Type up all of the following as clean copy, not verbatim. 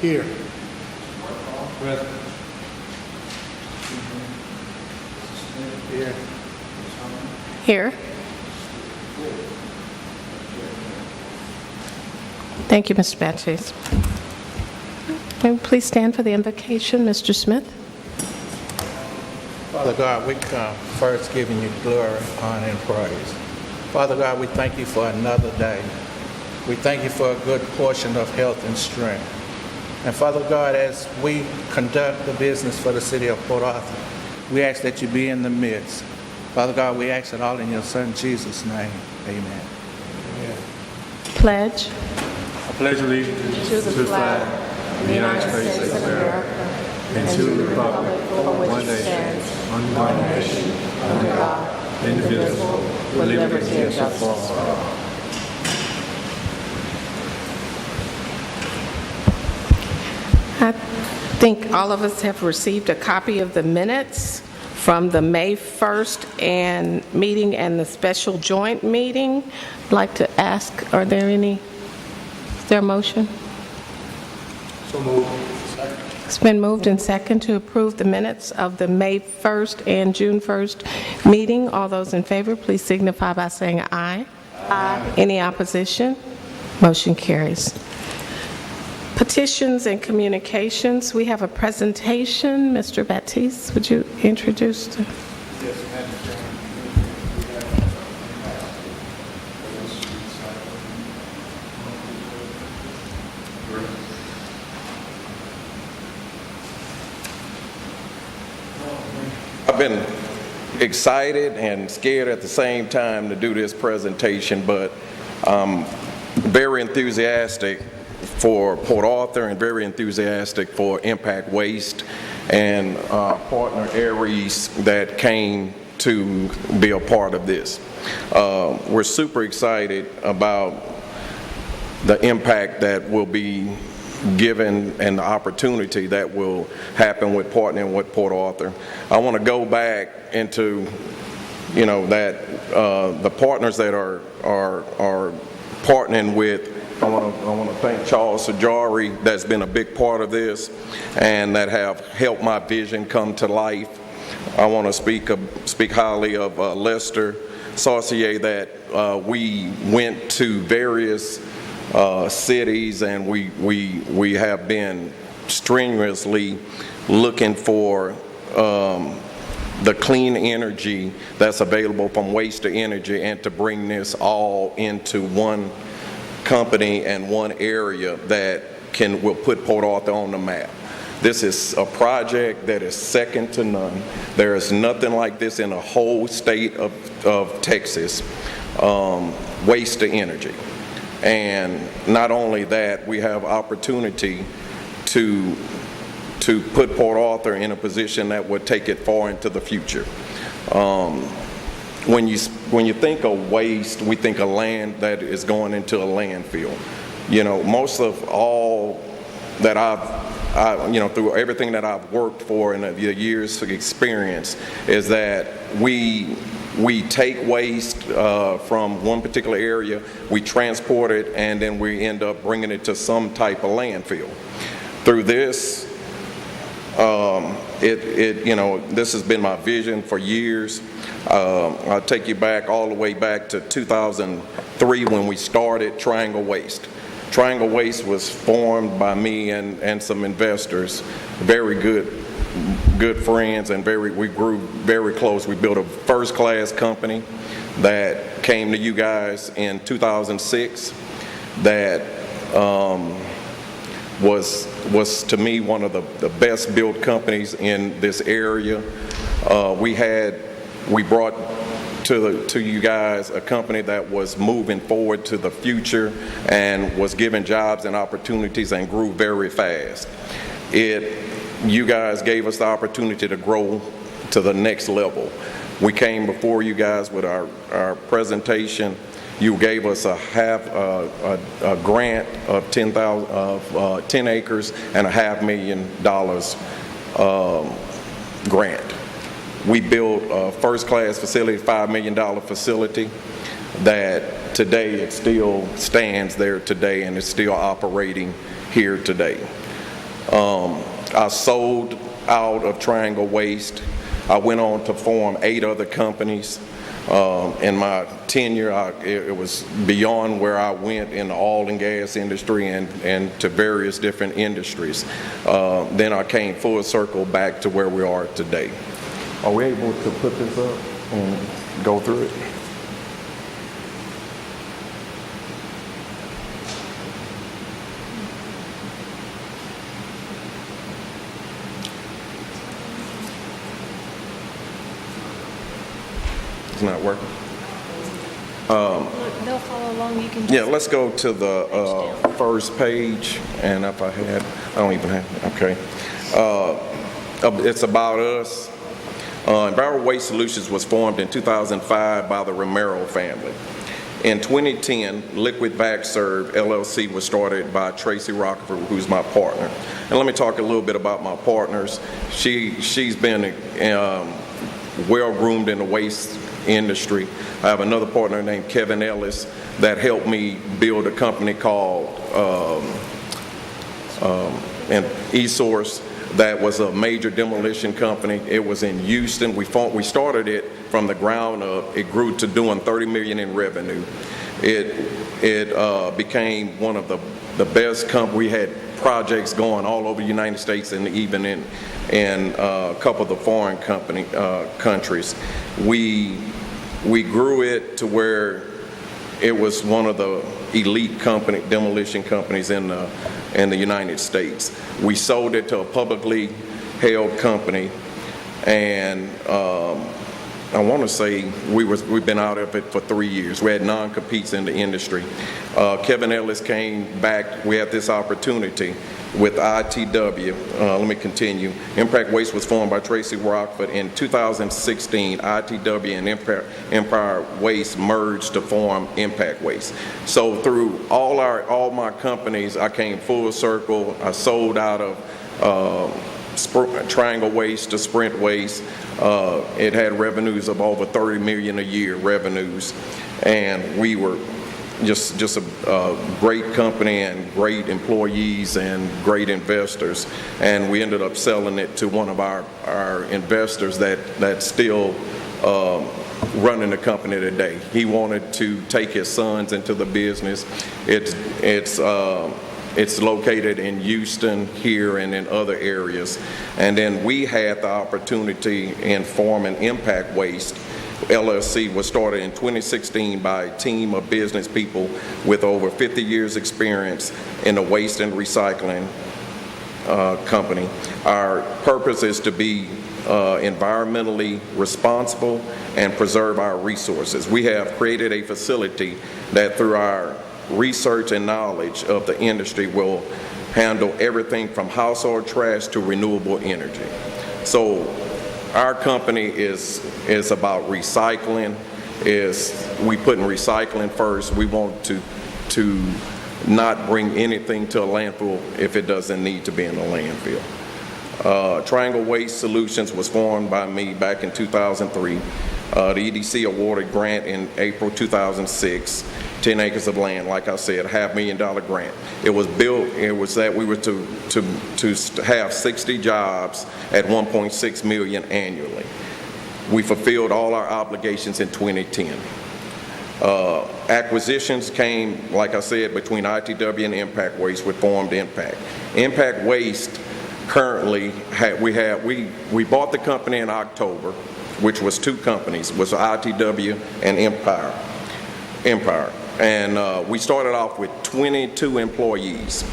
Here. Present. Here. Here. Thank you, Mr. Baptiste. May we please stand for the invocation, Mr. Smith? Father God, we come first giving you glory, honor, and praise. Father God, we thank you for another day. We thank you for a good portion of health and strength. And Father God, as we conduct the business for the city of Port Arthur, we ask that you be in the midst. Father God, we ask it all in your Son, Jesus' name. Amen. Amen. Pledge. I pledge allegiance to the flag of the United States of America and to the republic for which it stands, one nation, under God, indivisible, with liberty and justice for all. I think all of us have received a copy of the minutes from the May 1st meeting and the special joint meeting. I'd like to ask, is there a motion? So moved. It's been moved and second to approve the minutes of the May 1st and June 1st meeting. All those in favor, please signify by saying aye. Aye. Any opposition? Motion carries. Petitions and communications. We have a presentation. Mr. Baptiste, would you introduce the... Yes, Madam Chairman. I've been excited and scared at the same time to do this presentation, but very enthusiastic for Port Arthur and very enthusiastic for Impact Waste and partner Aries that came to be a part of this. We're super excited about the impact that will be given and the opportunity that will happen with partnering with Port Arthur. I want to go back into, that the partners that are partnering with. I want to thank Charles Sajari, that's been a big part of this and that have helped my vision come to life. I want to speak highly of Lester Saucier, that we went to various cities and we have been strenuously looking for the clean energy that's available from waste to energy, and to bring this all into one company and one area that will put Port Arthur on the map. This is a project that is second to none. There is nothing like this in the whole state of Texas, waste to energy. And not only that, we have opportunity to put Port Arthur in a position that would take it far into the future. When you think of waste, we think of land that is going into a landfill. Most of all that through everything that I've worked for and the years of experience, is that we take waste from one particular area, we transport it, and then we end up bringing it to some type of landfill. Through this, this has been my vision for years. I'll take you back all the way back to 2003 when we started Triangle Waste. Triangle Waste was formed by me and some investors, very good friends, and we grew very close. We built a first-class company that came to you guys in 2006 that was to me one of the best built companies in this area. We brought to you guys a company that was moving forward to the future and was giving jobs and opportunities and grew very fast. You guys gave us the opportunity to grow to the next level. We came before you guys with our presentation. You gave us a grant of 10 acres and a $500,000 grant. We built a first-class facility, $5 million facility, that today it still stands there today and is still operating here today. I sold out of Triangle Waste. I went on to form 8 other companies. In my tenure, it was beyond where I went in the oil and gas industry and to various different industries. Then I came full circle back to where we are today. Are we able to put this up and go through it? It's not working. They'll follow along. You can. Yeah, let's go to the first page, and if I don't even have it. Okay. It's about us. Environmental Waste Solutions was formed in 2005 by the Romero family. In 2010, Liquid Vac Serve LLC was started by Tracy Rockefeller, who's my partner. And let me talk a little bit about my partners. She's been well-groomed in the waste industry. I have another partner named Kevin Ellis that helped me build a company called eSource that was a major demolition company. It was in Houston. We started it from the ground up. It grew to doing $30 million in revenue. It became one of the best companies. We had projects going all over the United States and even in a couple of the foreign countries. We grew it to where it was one of the elite demolition companies in the United States. We sold it to a publicly held company, and I want to say we've been out of it for 3 years. We had non-competes in the industry. Kevin Ellis came back. We had this opportunity with ITW. Let me continue. Impact Waste was formed by Tracy Rockford. In 2016, ITW and Empire Waste merged to form Impact Waste. So through all my companies, I came full circle. I sold out of Triangle Waste to Sprint Waste. It had revenues of over $30 million a year revenues, and we were just a great company and great employees and great investors. And we ended up selling it to one of our investors that's still running the company today. He wanted to take his sons into the business. It's located in Houston, here, and in other areas. And then we had the opportunity in forming Impact Waste. LLC was started in 2016 by a team of business people with over 50 years experience in the waste and recycling company. Our purpose is to be environmentally responsible and preserve our resources. We have created a facility that through our research and knowledge of the industry will handle everything from household trash to renewable energy. So our company is about recycling. We put in recycling first. We want to not bring anything to a landfill if it doesn't need to be in a landfill. Triangle Waste Solutions was formed by me back in 2003. The EDC awarded grant in April 2006, 10 acres of land, like I said, a $500,000 grant. It was built, it was that we were to have 60 jobs at $1.6 million annually. We fulfilled all our obligations in 2010. Acquisitions came, like I said, between ITW and Impact Waste, we formed Impact. Impact Waste currently, we bought the company in October, which was 2 companies, was ITW and Empire. And we started off with 22 employees.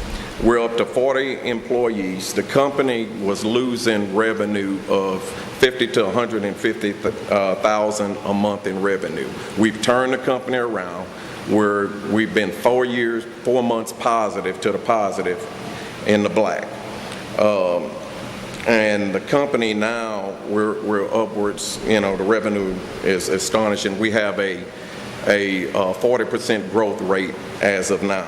We're up to 40 employees. The company was losing revenue of $50,000 to $150,000 a month in revenue. We've turned the company around. We've been 4 months positive to the positive in the black. And the company now, we're upwards, the revenue is astonishing. We have a 40% growth rate as of now.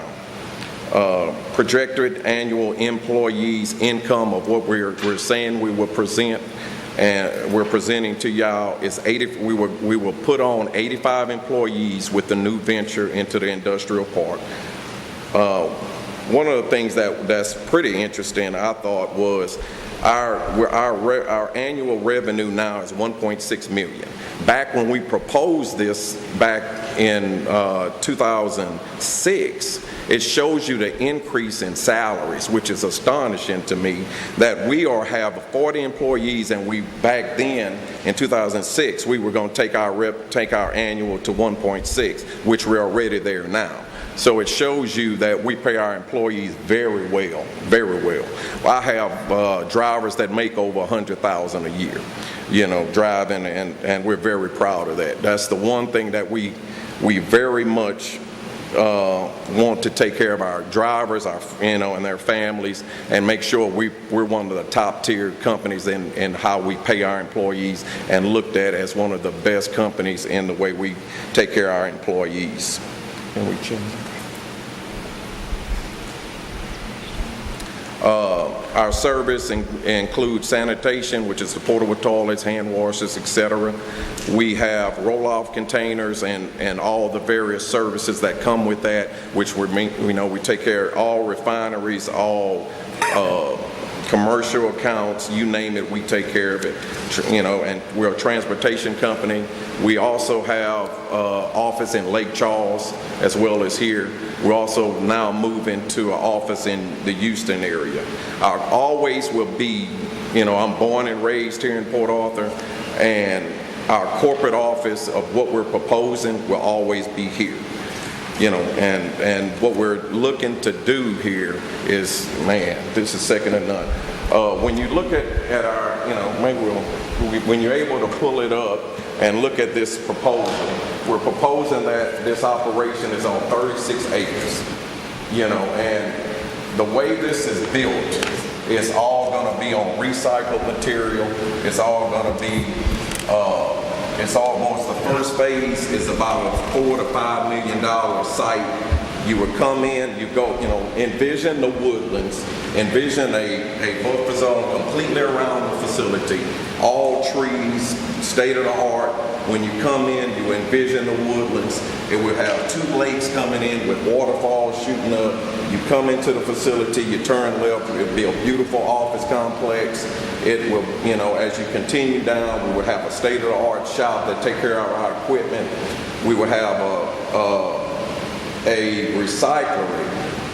Projected annual employees income of what we're saying we will present, and we're presenting to y'all is 80. We will put on 85 employees with the new venture into the industrial park. one of the things that's pretty interesting, I thought, was our annual revenue now is $1.6 million. Back when we proposed this back in 2006, it shows you the increase in salaries, which is astonishing to me, that we have 40 employees, and we back then in 2006 we were going to take our annual to 1.6, which we're already there now. So it shows you that we pay our employees very well, very well. I have drivers that make over $100,000 a year, driving, and we're very proud of that. That's the one thing that we very much want to take care of our drivers, and their families, and make sure we're one of the top tier companies in how we pay our employees, and looked at as one of the best companies in the way we take care of our employees. Can we change? Our service includes sanitation, which is the portable toilets, hand washers, etc. We have roll-off containers and all the various services that come with that, which we take care of all refineries, all commercial accounts, you name it, we take care of it. And we're a transportation company. We also have office in Lake Charles as well as here. We're also now moving to an office in the Houston area. Our always will be, I'm born and raised here in Port Arthur, and our corporate office of what we're proposing will always be here. And what we're looking to do here is, this is second to none. When you look at our, when you're able to pull it up and look at this proposal, we're proposing that this operation is on 36 acres, and the way this is built, it's all going to be on recycled material. It's all going to be, it's almost, the first phase is about a $4 to $5 million site. You would come in, you go, envision the woodlands, envision a buffer zone completely around the facility, all trees, state of the art. When you come in, you envision the woodlands. It would have 2 lakes coming in with waterfalls shooting up. You come into the facility, you turn left, it would be a beautiful office complex. It will, as you continue down, we would have a state-of-the-art shop that take care of our equipment. We would have a recyclery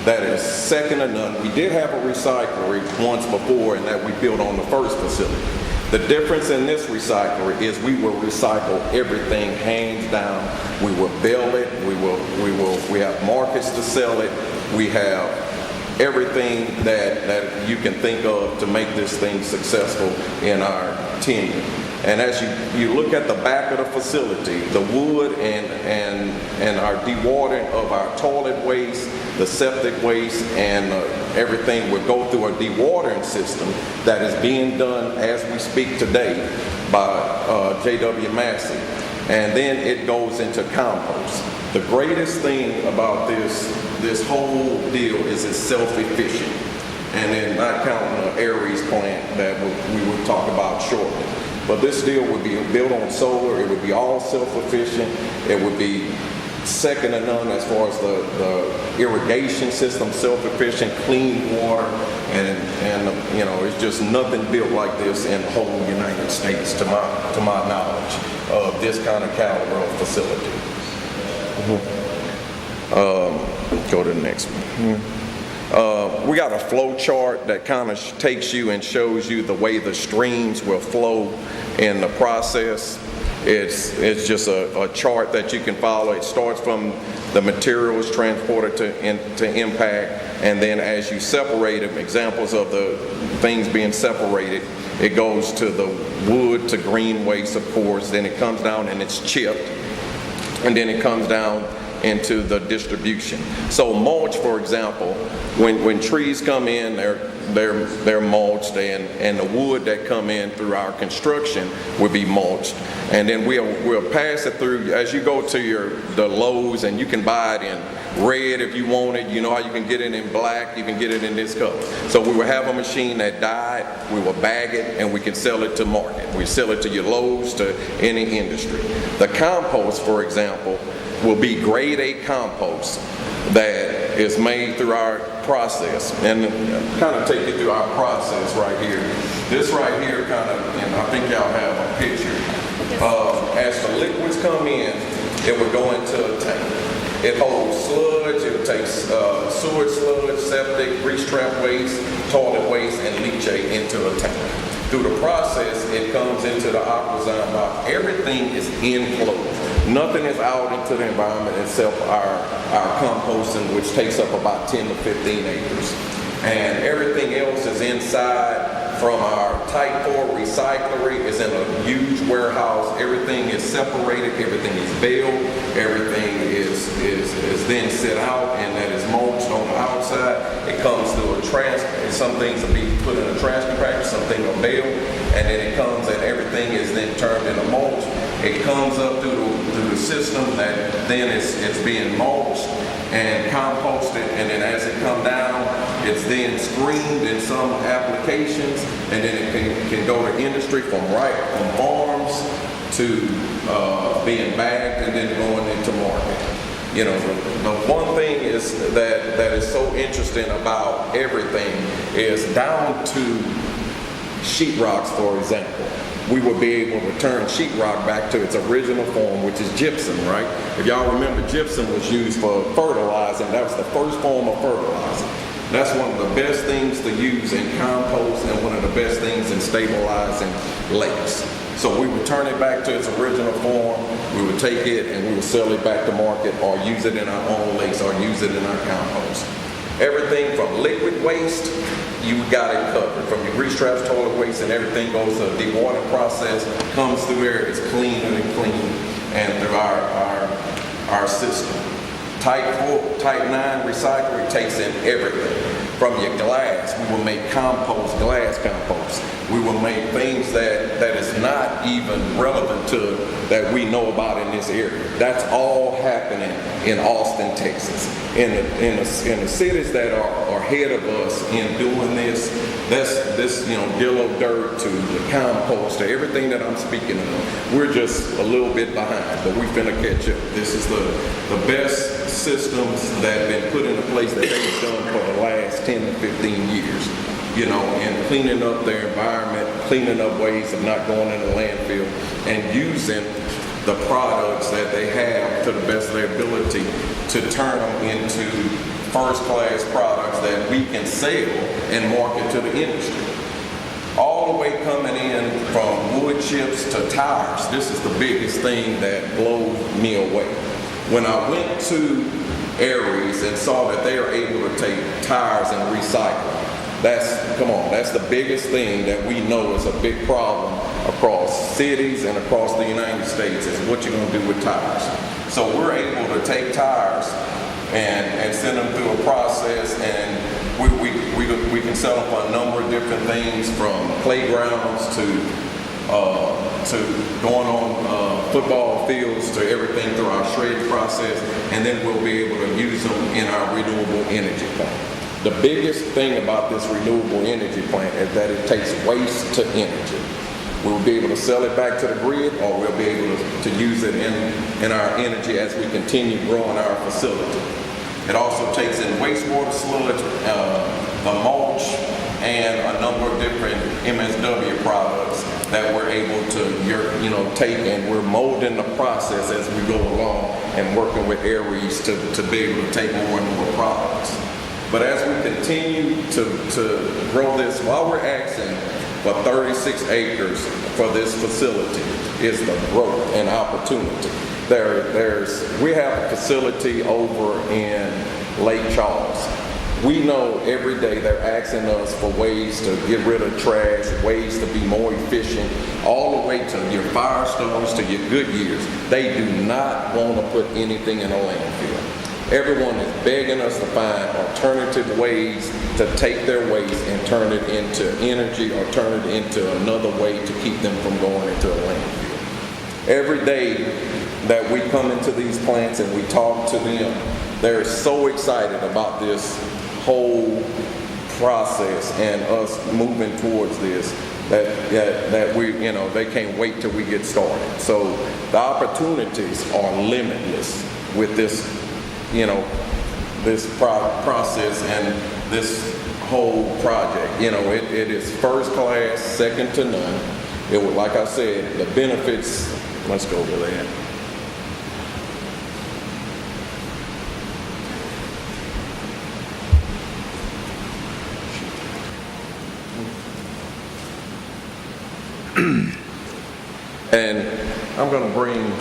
that is second to none. We did have a recyclery once before, and that we built on the first facility. The difference in this recyclery is we will recycle everything hands down. We will bail it. We have markets to sell it. We have everything that you can think of to make this thing successful in our tenure. And as you look at the back of the facility, the wood and our dewatering of our toilet waste, the septic waste, and everything will go through a dewatering system that is being done as we speak today by J.W. Massey. And then it goes into compost. The greatest thing about this whole deal is it's self-efficient. And then not counting the Aries plant that we will talk about shortly. But this deal would be built on solar. It would be all self-efficient. It would be second to none as far as the irrigation system, self-efficient, clean water, and it's just nothing built like this in the whole United States, to my knowledge, of this kind of caliber of facility. Go to the next one. We got a flow chart that kind of takes you and shows you the way the streams will flow in the process. It's just a chart that you can follow. It starts from the materials transported to impact, and then as you separate them, examples of the things being separated, it goes to the wood to green waste, of course, then it comes down and it's chipped, and then it comes down into the distribution. So mulch, for example, when trees come in, they're mulched, and the wood that come in through our construction will be mulched, and then we'll pass it through. As you go to the Lowe's, and you can buy it in red if you want it. You know how you can get it in black, you can get it in this color. So we will have a machine that dyed, we will bag it, and we can sell it to market. We sell it to your Lowe's, to any industry. The compost, for example, will be grade A compost that is made through our process. And kind of take you through our process right here. This right here kind of, and I think y'all have a picture. As the liquids come in, it will go into a tank. It holds sludge, it takes sewage sludge, septic, grease trap waste, toilet waste, and leachate into a tank. Through the process, it comes into the Aquazine box. Everything is enclosed. Nothing is out into the environment except our composting, which takes up about 10 to 15 acres. And everything else is inside. From our Type 4 recyclery is in a huge warehouse. Everything is separated, everything is baled, everything is then set out, and that is mulched on the outside. It comes through a trash, some things will be put in a trash compactor, some things are baled, and then it comes and everything is then turned into mulch. It comes up through the system that then it's being mulched and composted, and then as it comes down, it's then screened in some applications, and then it can go to industry from farms to being bagged and then going into market. You know, the one thing is that is so interesting about everything is down to sheetrocks, for example. We would be able to return sheetrock back to its original form, which is gypsum, right? If y'all remember, gypsum was used for fertilizing. That was the first form of fertilizer. That's one of the best things to use in compost and one of the best things in stabilizing lakes. So we would turn it back to its original form. We would take it and we would sell it back to market or use it in our own lakes or use it in our compost. Everything from liquid waste, you got it covered. From your grease traps, toilet waste, and everything goes to a dewatering process, comes through there, it's cleaner and clean, and through our system. Type 4, Type 9 recycling takes in everything. From your glass, we will make compost, glass compost. We will make things that is not even relevant to that we know about in this area. That's all happening in Austin, Texas. In the cities that are ahead of us in doing this yellow dirt to the compost to everything that I'm speaking of, we're just a little bit behind, but we finna catch up. This is the best systems that have been put into place that they've done for the last 10 to 15 years, you know, and cleaning up their environment, cleaning up ways of not going in the landfill, and using the products that they have to the best of their ability to turn them into first-class products that we can sell and market to the industry. All the way coming in from wood chips to tires. This is the biggest thing that blows me away. When I went to Aries and saw that they are able to take tires and recycle, that's the biggest thing that we know is a big problem across cities and across the United States is what you're going to do with tires. So we're able to take tires and send them through a process, and we can sell them for a number of different things, from playgrounds to going on football fields to everything through our shredding process, and then we'll be able to use them in our renewable energy plant. The biggest thing about this renewable energy plant is that it takes waste to energy. We'll be able to sell it back to the grid, or we'll be able to use it in our energy as we continue growing our facility. It also takes in wastewater sludge, the mulch, and a number of different MSW products that we're able to take, and we're molding the process as we go along and working with Aries to be able to take more and more products. But as we continue to grow this, while we're asking for 36 acres for this facility is the growth and opportunity. We have a facility over in Lake Charles. We know every day they're asking us for ways to get rid of trash, ways to be more efficient, all the way to your Firestones, to your Goodyears. They do not want to put anything in a landfill. Everyone is begging us to find alternative ways to take their waste and turn it into energy or turn it into another way to keep them from going into a landfill. Every day that we come into these plants and we talk to them, they're so excited about this whole process and us moving towards this that we, they can't wait till we get started. So the opportunities are limitless. with this, this process and this whole project. It is first class, second to none. It would, like I said, the benefits, let's go over that. And I'm going to bring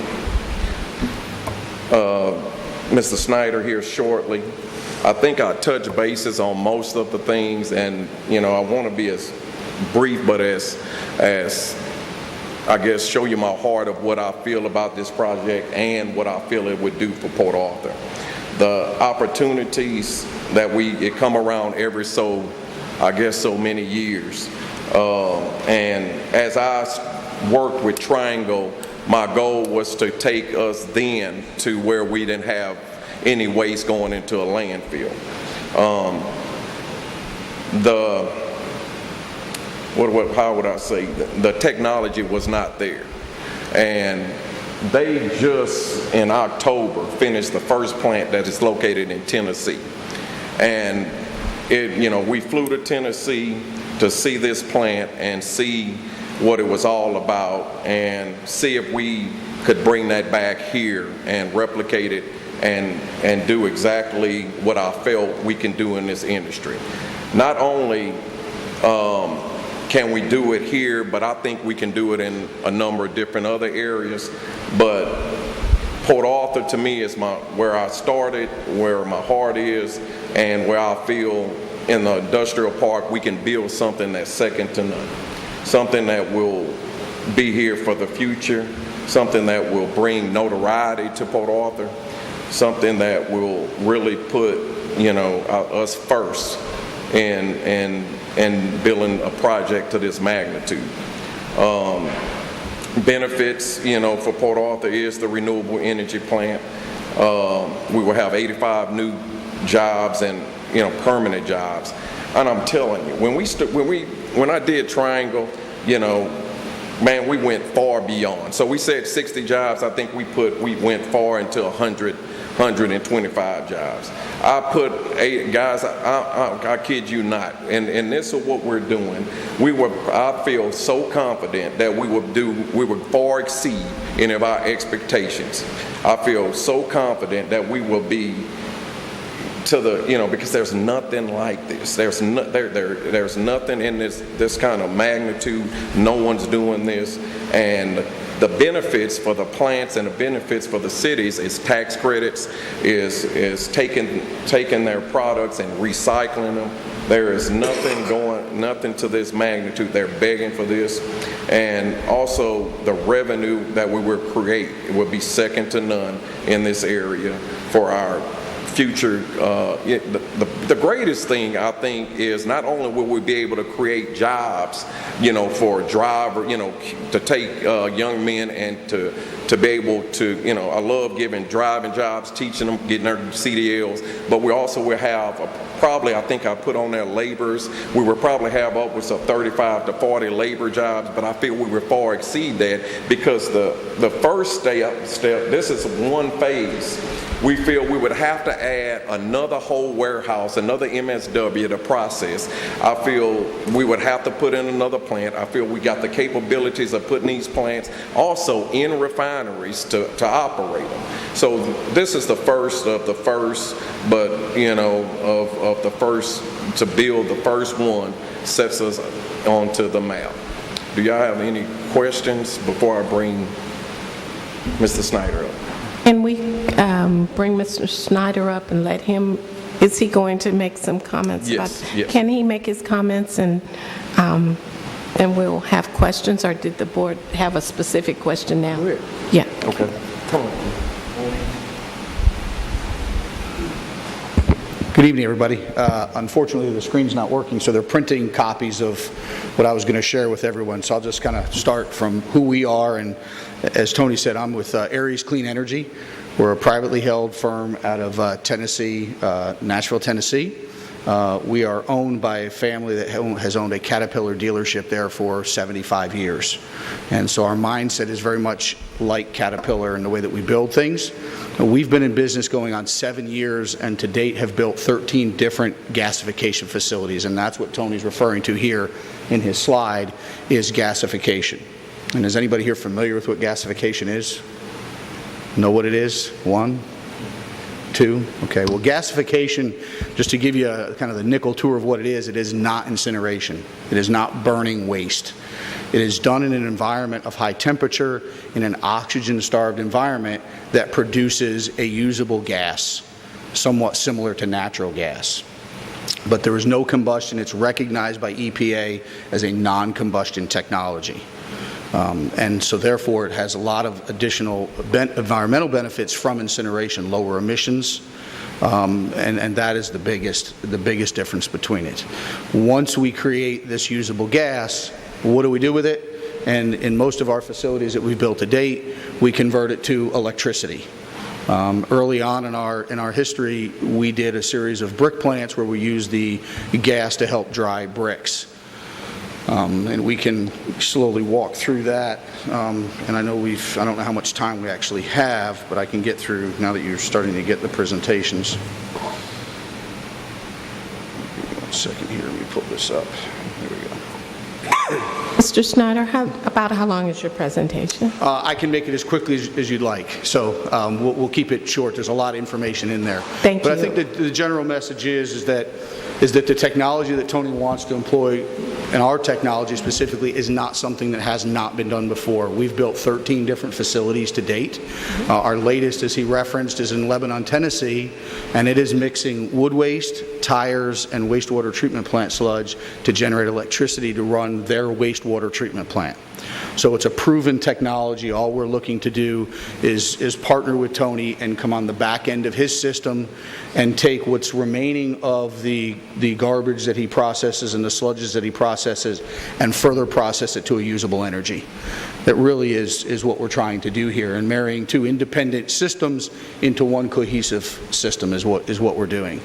Mr. Snyder here shortly. I think I touched bases on most of the things, and I want to be as brief, but as I guess show you my heart of what I feel about this project and what I feel it would do for Port Arthur. The opportunities that it come around every so many years, and as I worked with Triangle, my goal was to take us then to where we didn't have any waste going into a landfill. How would I say? The technology was not there. And they just in October finished the first plant that is located in Tennessee. And we flew to Tennessee to see this plant and see what it was all about and see if we could bring that back here and replicate it and do exactly what I felt we can do in this industry. Not only can we do it here, but I think we can do it in a number of different other areas. But Port Arthur to me is where I started, where my heart is, and where I feel in the industrial park we can build something that's second to none. Something that will be here for the future, something that will bring notoriety to Port Arthur, something that will really put us first in building a project to this magnitude. Benefits for Port Arthur is the renewable energy plant. We will have 85 new jobs and permanent jobs. And I'm telling you, when I did Triangle, man, we went far beyond. So we said 60 jobs. I think we went far into 125 jobs. I put 8 guys. I kid you not. And this is what we're doing. I feel so confident that we would far exceed any of our expectations. I feel so confident that we will be to the, because there's nothing like this. There's nothing in this kind of magnitude. No one's doing this. And the benefits for the plants and the benefits for the cities is tax credits, is taking their products and recycling them. There is nothing to this magnitude. They're begging for this. And also the revenue that we will create will be second to none in this area for our future. The greatest thing I think is not only will we be able to create jobs, for a driver, to take young men and to be able to, I love giving driving jobs, teaching them, getting their CDLs, but we also will have I think I put on there laborers. We will probably have upwards of 35 to 40 labor jobs, but I feel we will far exceed that because the first step, this is one phase. We feel we would have to add another whole warehouse, another MSW to process. I feel we would have to put in another plant. I feel we got the capabilities of putting these plants also in refineries to operate them. So this is the first of the first, but of the first to build the first one sets us onto the map. Do y'all have any questions before I bring Mr. Snyder up? Can we bring Mr. Snyder up and let him, is he going to make some comments? Yes. Can he make his comments and we'll have questions, or did the board have a specific question now? Go ahead. Yeah. Okay. Come on. Good evening, everybody. Unfortunately, the screen's not working, so they're printing copies of what I was going to share with everyone. So I'll just kind of start from who we are. And as Tony said, I'm with Aries Clean Energy. We're a privately held firm out of Tennessee, Nashville, Tennessee. We are owned by a family that has owned a Caterpillar dealership there for 75 years. And so our mindset is very much like Caterpillar in the way that we build things. We've been in business going on 7 years, and to date have built 13 different gasification facilities, and that's what Tony's referring to here in his slide, is gasification. And is anybody here familiar with what gasification is? Know what it is? 1, 2? Okay, well, gasification, just to give you a kind of the nickel tour of what it is not incineration. It is not burning waste. It is done in an environment of high temperature, in an oxygen-starved environment that produces a usable gas, somewhat similar to natural gas. But there is no combustion. It's recognized by EPA as a non-combustion technology. And so therefore it has a lot of additional environmental benefits from incineration, lower emissions, and that is the biggest difference between it. Once we create this usable gas, what do we do with it? And in most of our facilities that we've built to date, we convert it to electricity. Early on in our history, we did a series of brick plants where we used the gas to help dry bricks. And we can slowly walk through that. And I know I don't know how much time we actually have, but I can get through now that you're starting to get the presentations. Give me 1 second here, let me pull this up. There we go. Mr. Snyder, how long is your presentation? I can make it as quickly as you'd like, so we'll keep it short. There's a lot of information in there. Thank you. But I think that the general message is that the technology that Tony wants to employ, and our technology specifically, is not something that has not been done before. We've built 13 different facilities to date. Our latest, as he referenced, is in Lebanon, Tennessee, and it is mixing wood waste, tires, and wastewater treatment plant sludge to generate electricity to run their wastewater treatment plant. So it's a proven technology. All we're looking to do is partner with Tony and come on the back end of his system and take what's remaining of the garbage that he processes and the sludges that he processes and further process it to a usable energy. That really is what we're trying to do here, and marrying two independent systems into one cohesive system is what we're doing.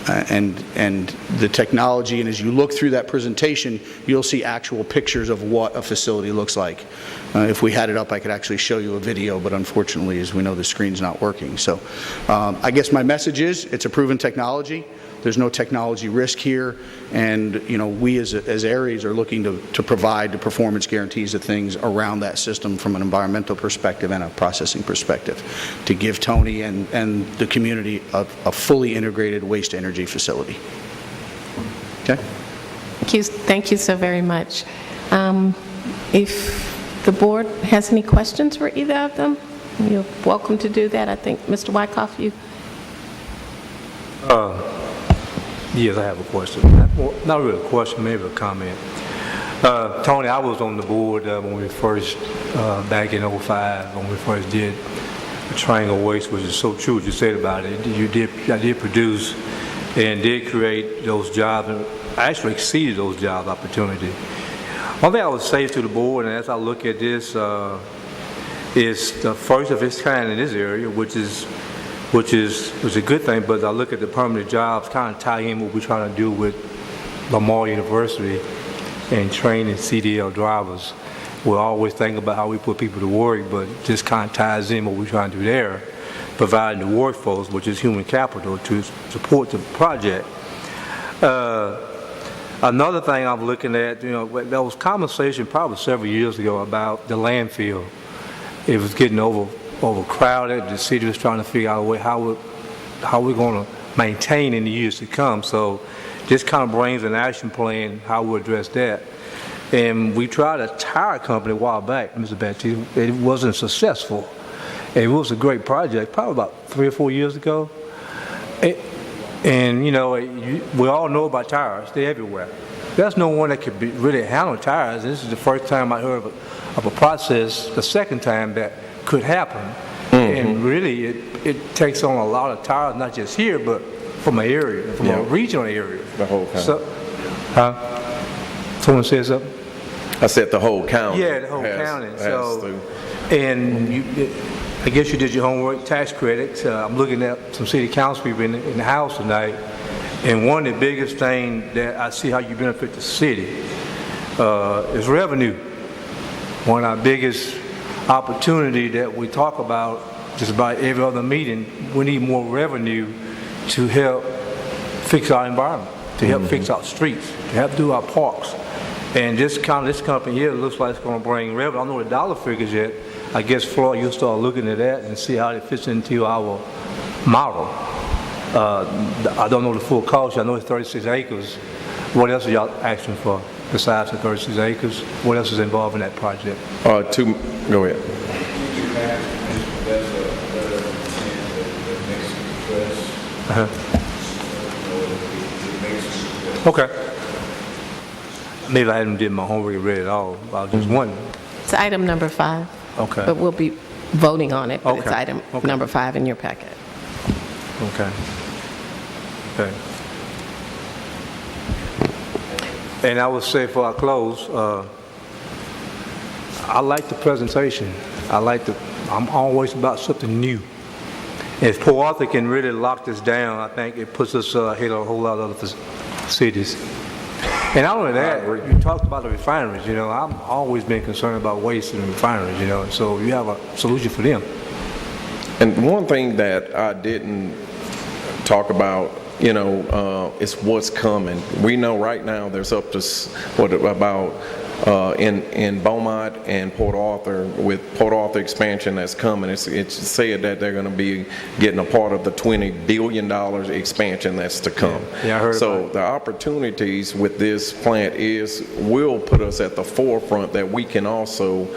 And the technology, and as you look through that presentation, you'll see actual pictures of what a facility looks like. If we had it up, I could actually show you a video, but unfortunately, as we know, the screen's not working. So I guess my message is, it's a proven technology. There's no technology risk here, and we as Aries are looking to provide the performance guarantees of things around that system from an environmental perspective and a processing perspective to give Tony and the community a fully integrated waste energy facility. Okay? Thank you so very much. If the board has any questions for either of them, you're welcome to do that. I think, Mr. Wyckoff, you... Yes, I have a question. Not really a question, maybe a comment. Tony, I was on the board when we first, back in 2005, when we first did the Triangle Waste, which is so true what you said about it. I did produce and did create those jobs, and actually exceeded those job opportunities. One thing I would say to the board, and as I look at this, is the first of its kind in this area, which is a good thing, but as I look at the permanent jobs, kind of tie in what we're trying to do with Lamar University and training CDL drivers. We always think about how we put people to work, but it just kind of ties in what we're trying to do there, providing the workforce, which is human capital, to support the project. Another thing I'm looking at, there was conversation probably several years ago about the landfill. It was getting overcrowded. The city was trying to figure out a way how we're going to maintain in the years to come. So this kind of brings an action plan how we address that. And we tried a tire company a while back, Mr. Baptiste. It wasn't successful. It was a great project, probably about 3 or 4 years ago. We all know about tires. They're everywhere. There's no one that could really handle tires. This is the first time I heard of a process, the second time that could happen. Mm-hmm. And really it takes on a lot of tires, not just here, but from an area, from a regional area. The whole county. Someone said something? I said the whole county. Yeah, the whole county. I guess you did your homework, tax credits. I'm looking at some city council people in the house tonight, And one of the biggest things that I see how you benefit the city is revenue. One of our biggest opportunity that we talk about just about every other meeting, we need more revenue to help fix our environment, to help fix our streets, to help do our parks. And this company here looks like it's going to bring revenue. I don't know the dollar figures yet. I guess, Floyd, you'll start looking at that and see how it fits into our model. I don't know the full cost. I know it's 36 acres. What else are y'all asking for besides the 36 acres? What else is involved in that project? Go ahead. Okay. Maybe I hadn't did my homework and read it all. I was just wondering. It's item number 5. Okay. But we'll be voting on it, but it's Okay. item Okay. number 5 in your packet. Okay. Okay. And I would say before I close, I like the presentation. I'm always about something new. If Port Arthur can really lock this down, I think it puts us ahead of a whole lot of other cities. And not only that, you talked about the refineries, you know, I've always been concerned about waste in the refineries, you know, so you have a solution for them. And one thing that I didn't talk about, you know, is what's coming. We know right now there's up to in Beaumont and Port Arthur, with Port Arthur expansion that's coming, it's said that they're going to be getting a part of the $20 billion expansion that's to come. Yeah, I heard so about it. the opportunities with this plant will put us at the forefront, that we can also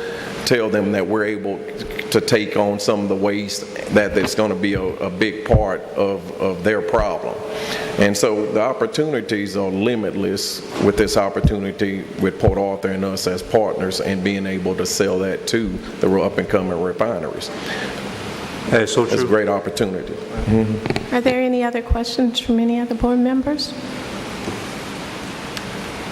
tell them that we're able to take on some of the waste that's going to be a big part of their problem. And so the opportunities are limitless with this opportunity with Port Arthur and us as partners, and being able to sell that to the up-and-coming refineries. That is so true. It's a great opportunity. Are there any other questions from any other board members?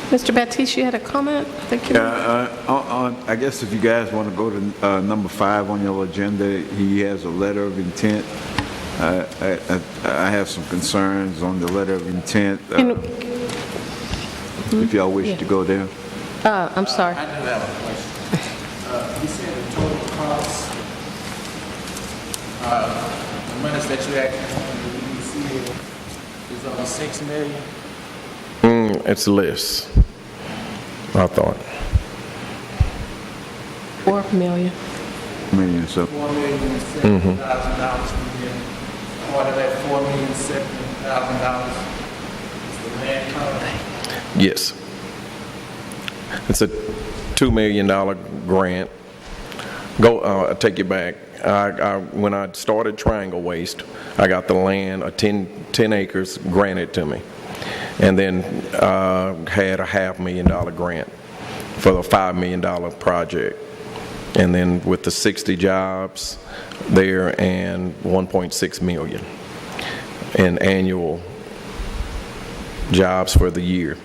Mr. Baptiste, you had a comment? I guess if you guys want to go to number 5 on your agenda, he has a letter of intent. I have some concerns on the letter of intent. If y'all wish to go there. I'm sorry. I do have a question. You said the total cost, the monies that you actually have in the EDC is over $6 million? It's less, I thought. $4 million. Million, so $4,070,000 from here. Part of that $4,070,000 is the land cover. Yes. It's a $2 million grant. I take it back. When I started Triangle Waste, I got the land, 10 acres granted to me, and then had a $500,000 grant for the $5 million project. And then with the 60 jobs there and $1.6 million in annual jobs for the year.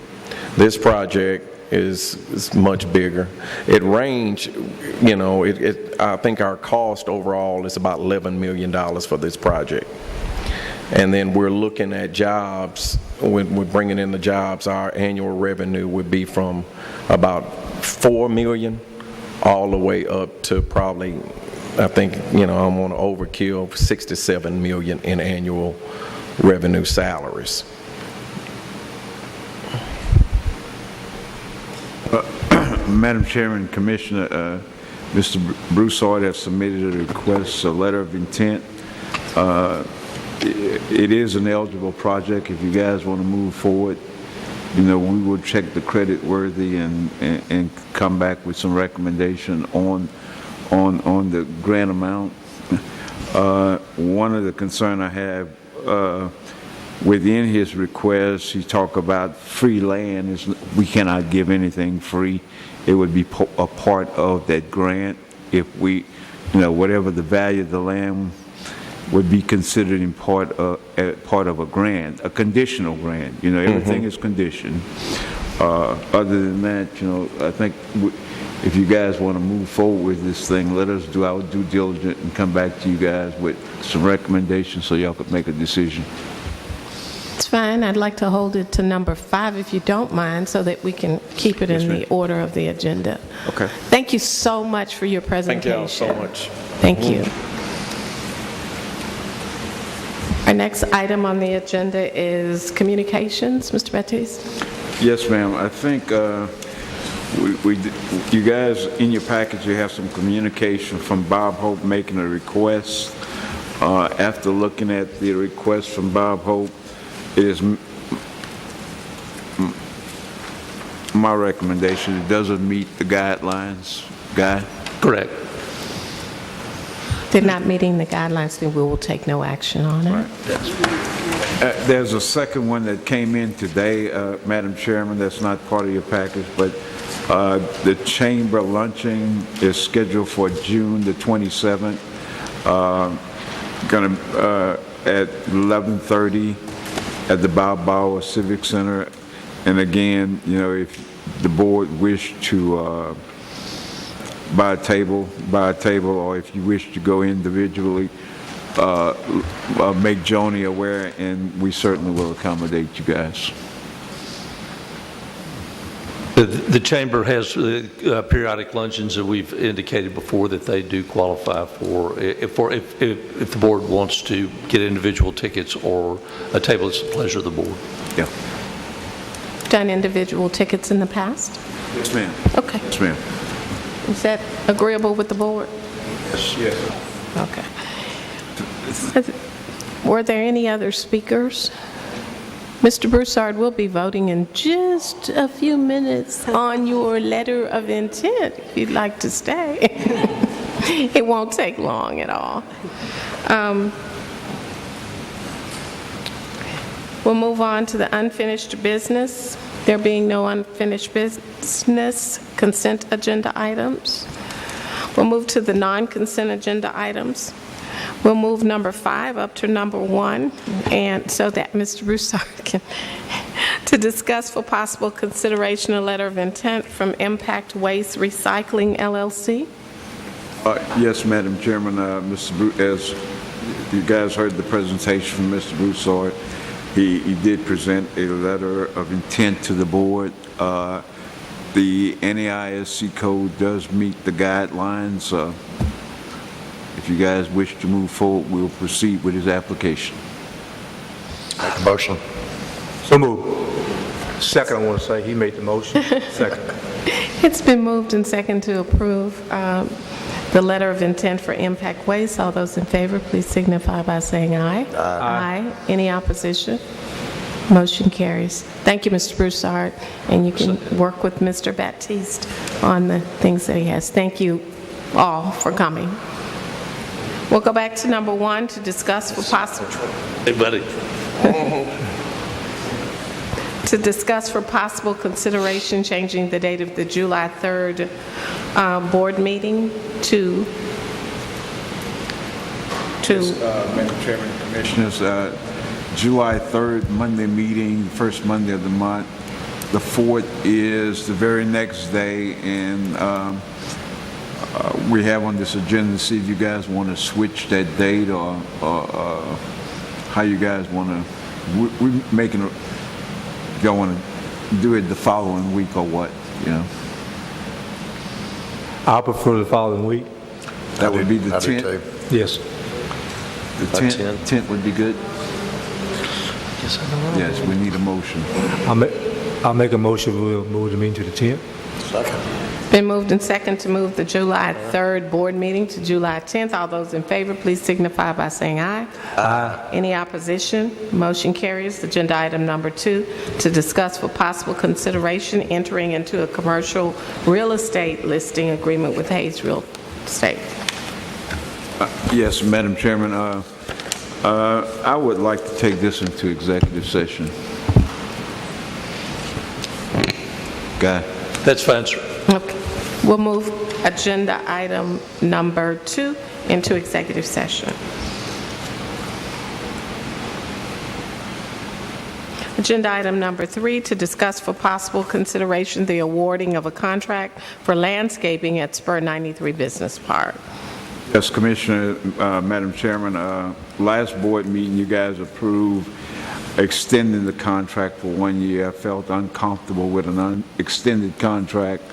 This project is much bigger. It ranged, you know, I think our cost overall is about $11 million for this project. And then we're looking at jobs. When we're bringing in the jobs, our annual revenue would be from about $4 million all the way up to probably, I think, you know, I'm going to overkill, $67 million in annual revenue salaries. Madam Chairman, Commissioner, Mr. Broussard has submitted a request, a letter of intent. It is an eligible project. If you guys want to move forward, you know, we will check the credit worthy and come back with some recommendation on the grant amount. One of the concern I have within his request, he talked about free land. We cannot give anything free. It would be a part of that grant if we, you know, whatever the value of the land would be considered in part of a grant, a conditional grant. You know, everything is conditioned. Other than that, you know, I think if you guys want to move forward with this thing, let us do our due diligence and come back to you guys with some recommendations so y'all could make a decision. It's fine. I'd like to hold it to number 5, if you don't mind, so that we can keep it in the order of the agenda. Okay. Thank you so much for your Thank presentation. y'all so much. Thank you. Our next item on the agenda is communications. Mr. Baptiste? Yes, ma'am. I think you guys, in your package, you have some communication from Bob Hope making a request. After looking at the request from Bob Hope, it is my recommendation, it doesn't meet the guidelines. Guy? Correct. They're not meeting the guidelines, then we will take no action on it. There's a second one that came in today, Madam Chairman, that's not part of your package, but the chamber luncheon is scheduled for June the 27th, at 11:30 at the Balboa Civic Center. And again, you know, if the board wish to buy a table, or if you wish to go individually, make Joni aware, and we certainly will accommodate you guys. The chamber has periodic luncheons that we've indicated before that they do qualify for, if the board wants to get individual tickets or a table, it's the pleasure of the board. Yeah. Done individual tickets in the past? Yes, ma'am. Okay. Yes, ma'am. Is that agreeable with the board? Yes. Okay. Were there any other speakers? Mr. Broussard will be voting in just a few minutes on your letter of intent, if you'd like to stay. It won't take long at all. We'll move on to the unfinished business. There being no unfinished business, consent agenda items. We'll move to the non-consent agenda items. We'll move number 5 up to number 1, and so that Mr. Broussard can, to discuss for possible consideration a letter of intent from Impact Waste Recycling, LLC. Yes, Madam Chairman, as you guys heard the presentation from Mr. Broussard, he did present a letter of intent to the board. The NAISC code does meet the guidelines. If you guys wish to move forward, we'll proceed with his application. Make a motion. So moved. Second, I want to say, he made the motion. Second. It's been moved and second to approve the letter of intent for Impact Waste. All those in favor, please signify by saying aye. Aye. Any opposition? Motion carries. Thank you, Mr. Broussard, and you can work with Mr. Baptiste on the things that he has. Thank you all for coming. We'll go back to number 1 to discuss for possible... Hey, buddy. To discuss for possible consideration changing the date of the July 3rd board meeting to... Madam Chairman, Commissioners, July 3rd, Monday meeting, first Monday of the month. The 4th is the very next day, and we have on this agenda to see if you guys want to switch that date or how you guys want to, we're making a, if y'all want to do it the following week or what, you know. I prefer the following week. That would be the 10th. Yes. The 10th would be good. Yes, we need a motion. I'll make a motion, we'll move the meeting to the 10th. Been moved and second to move the July 3rd board meeting to July 10th. All those in favor, please signify by saying aye. Aye. Any opposition? Motion carries. Agenda item number 2, to discuss for possible consideration entering into a commercial real estate listing agreement with Hayes Real Estate. Yes, Madam Chairman, I would like to take this into executive session. Guy? That's fine, sir. Okay. We'll move agenda item number 2 into executive session. Agenda item number 3, to discuss for possible consideration the awarding of a contract for landscaping at Spur 93 Business Park. Yes, Commissioner, Madam Chairman, last board meeting, you guys approved extending the contract for 1 year. I felt uncomfortable with an extended contract.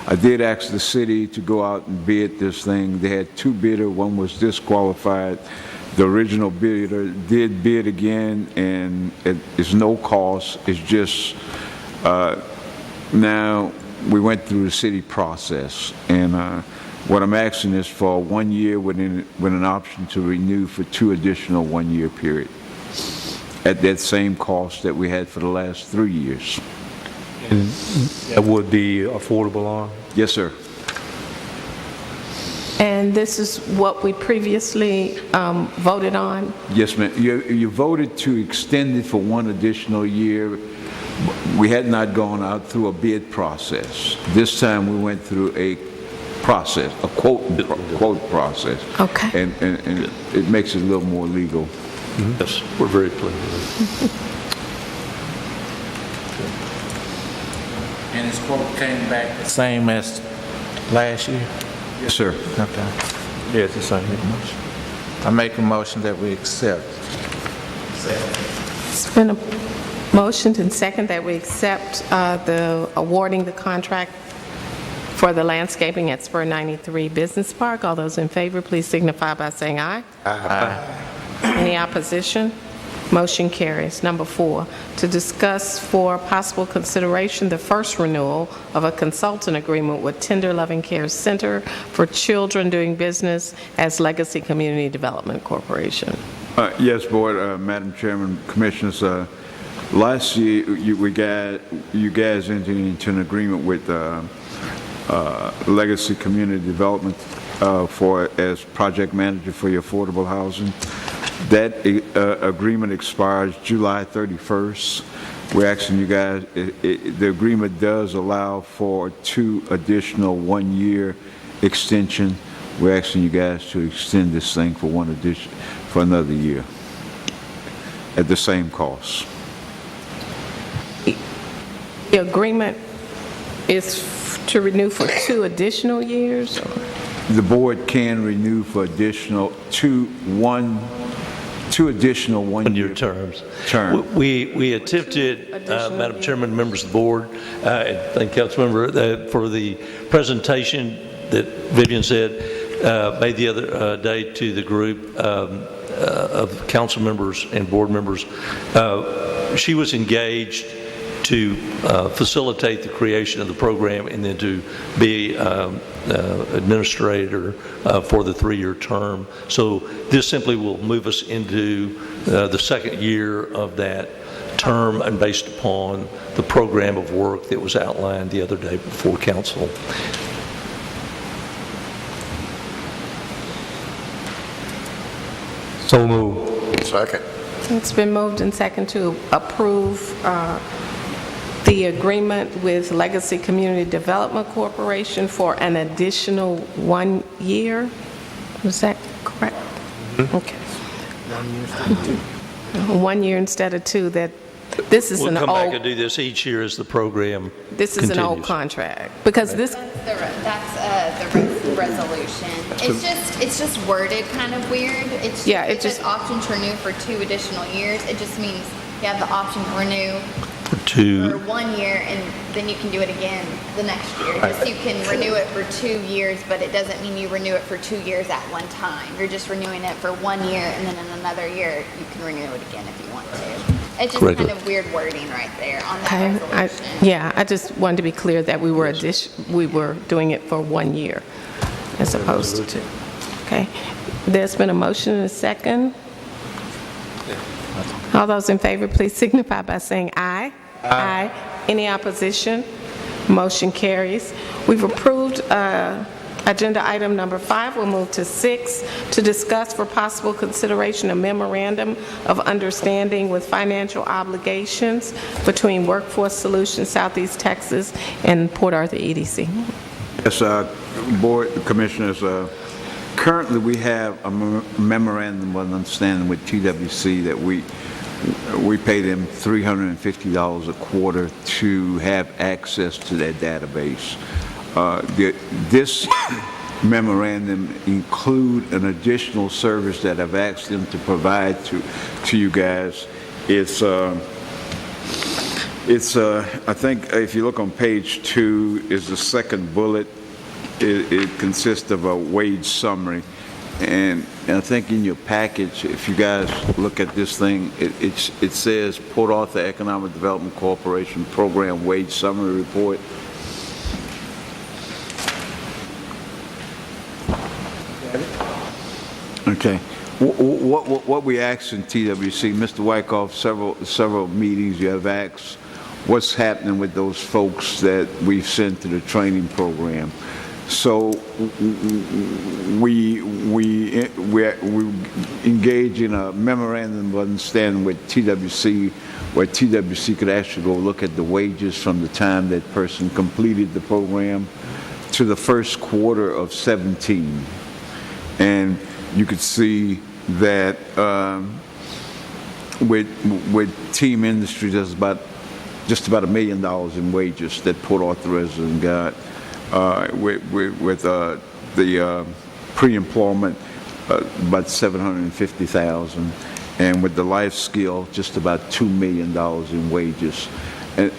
I did ask the city to go out and bid this thing. They had 2 bidders. One was disqualified. The original bidder did bid again, and it's no cost. It's just now we went through the city process, and what I'm asking is for 1 year with an option to renew for 2 additional 1-year period at that same cost that we had for the last 3 years. And that would be affordable on? Yes, sir. And this is what we previously voted on? Yes, ma'am. You voted to extend it for 1 additional year. We had not gone out through a bid process. This time we went through a process, a quote process. Okay. And it makes it a little more legal. Yes, we're very pleased with it. And his quote came back the same as last year? Yes, sir. Okay. Yeah, it's the same. I make a motion that we accept. It's been motioned and second that we accept the awarding the contract for the landscaping at Spur 93 Business Park. All those in favor, please signify by saying aye. Aye. Any opposition? Motion carries. Number 4, to discuss for possible consideration the first renewal of a consultant agreement with Tender Loving Care Center for Children doing business as Legacy Community Development Corporation. Yes, Board, Madam Chairman, Commissioners, last year you guys entered into an agreement with Legacy Community Development as project manager for your affordable housing. That agreement expires July 31st. We're asking you guys, the agreement does allow for 2 additional 1-year extension. We're asking you guys to extend this thing for another year at the same cost. The agreement is to renew for 2 additional years? Or? The board can renew for additional 2 additional 1-year terms. We attempted, Madam Chairman, members of the board, and Councilmember, for the presentation that Vivian said, made the other day to the group of council members and board members. She was engaged to facilitate the creation of the program and then to be administrator for the 3-year term. So this simply will move us into the 2nd year of that term, and based upon the program of work that was outlined the other day before council. So moved. Second. It's been moved and second to approve the agreement with Legacy Community Development Corporation for an additional 1 year. Was that correct? Okay. 1 year instead of 2. That this is We'll an come back and old. do this each year as the program This is an old continues. contract because this. That's the resolution. It's just worded kind of weird. It's Yeah, it it says just- option to renew for 2 additional years. It just means you have the option to renew for To 1 year, and then you can do it again the next year. Just you can renew it for 2 years, but it doesn't mean you renew it for 2 years at one time. You're just renewing it for 1 year, and then in another year you can renew it again if you want to. It's just Correct. kind of weird wording right there on that Okay, resolution. I just wanted to be clear that we were doing it for 1 year as opposed to 2. Okay. There's been a motion and a second. All those in favor, please signify by saying aye. Aye. Any opposition? Motion carries. We've approved agenda item number 5. We'll move to 6, to discuss for possible consideration a memorandum of understanding with financial obligations between Workforce Solutions Southeast Texas and Port Arthur EDC. Yes, Board Commissioners, currently we have a memorandum of understanding with TWC that we pay them $350 a quarter to have access to their database. This memorandum include an additional service that I've asked them to provide to you guys, I think if you look on page 2, is the second bullet. It consists of a wage summary. And I think in your package, if you guys look at this thing, it says Port Arthur Economic Development Corporation Program Wage Summary Report. Okay. What we asked in TWC, Mr. Wyckoff, several meetings you have asked, what's happening with those folks that we've sent to the training program? So we engage in a memorandum of understanding with TWC, where TWC could actually go look at the wages from the time that person completed the program to the first quarter of 17. And you could see that with Team Industries, there's just about $1 million in wages that Port Arthur resident got. With the pre-employment, about $750,000, and with the life skill, just about $2 million in wages. And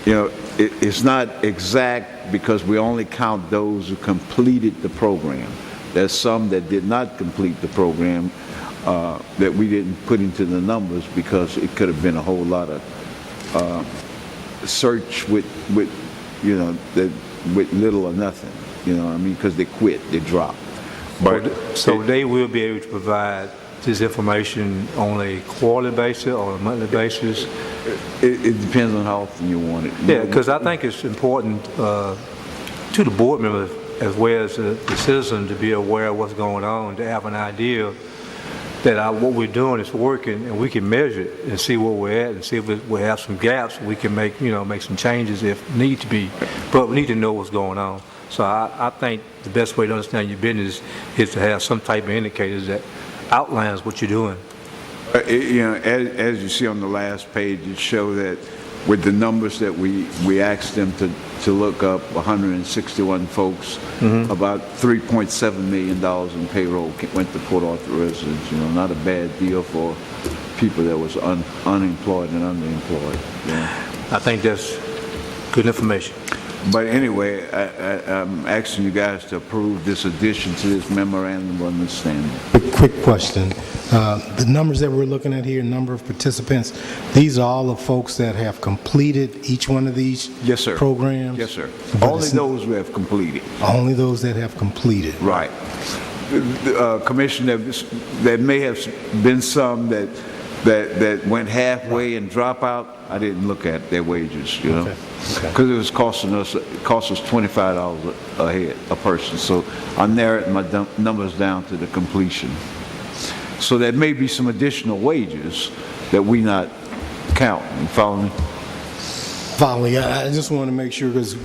you know, it's not exact because we only count those who completed the program. There's some that did not complete the program that we didn't put into the numbers because it could have been a whole lot of search with you know, with little or nothing, you know what I mean, because they quit, they dropped. But so they will be able to provide this information on a quarterly basis or a monthly basis? It depends on how often you want it. Yeah, because I think it's important to the board members as well as the citizen to be aware of what's going on, to have an idea that what we're doing is working, and we can measure it and see where we're at, and see if we have some gaps. We can make some changes if need to be, but we need to know what's going on. So I think the best way to understand your business is to have some type of indicators that outlines what you're doing. You know, as you see on the last page, it shows that with the numbers that we asked them to look up, 161 folks, about $3.7 million in payroll went to Port Arthur residents. You know, not a bad deal for people that was unemployed and underemployed. Yeah. I think that's good information. But anyway, I'm asking you guys to approve this addition to this memorandum of understanding. Quick question. The numbers that we're looking at here, number of participants, these are all the folks that have completed each one of these Yes, sir. programs? Yes, sir. But Only those who have completed. Only those that have completed. Right. Commissioner, there may have been some that went halfway and drop out. I didn't look at their wages, you know, because it was cost us $25 a head, a person. So I narrowed my numbers down to the completion. So there may be some additional wages that we not counting. You follow me? Follow me. I just want to make sure, because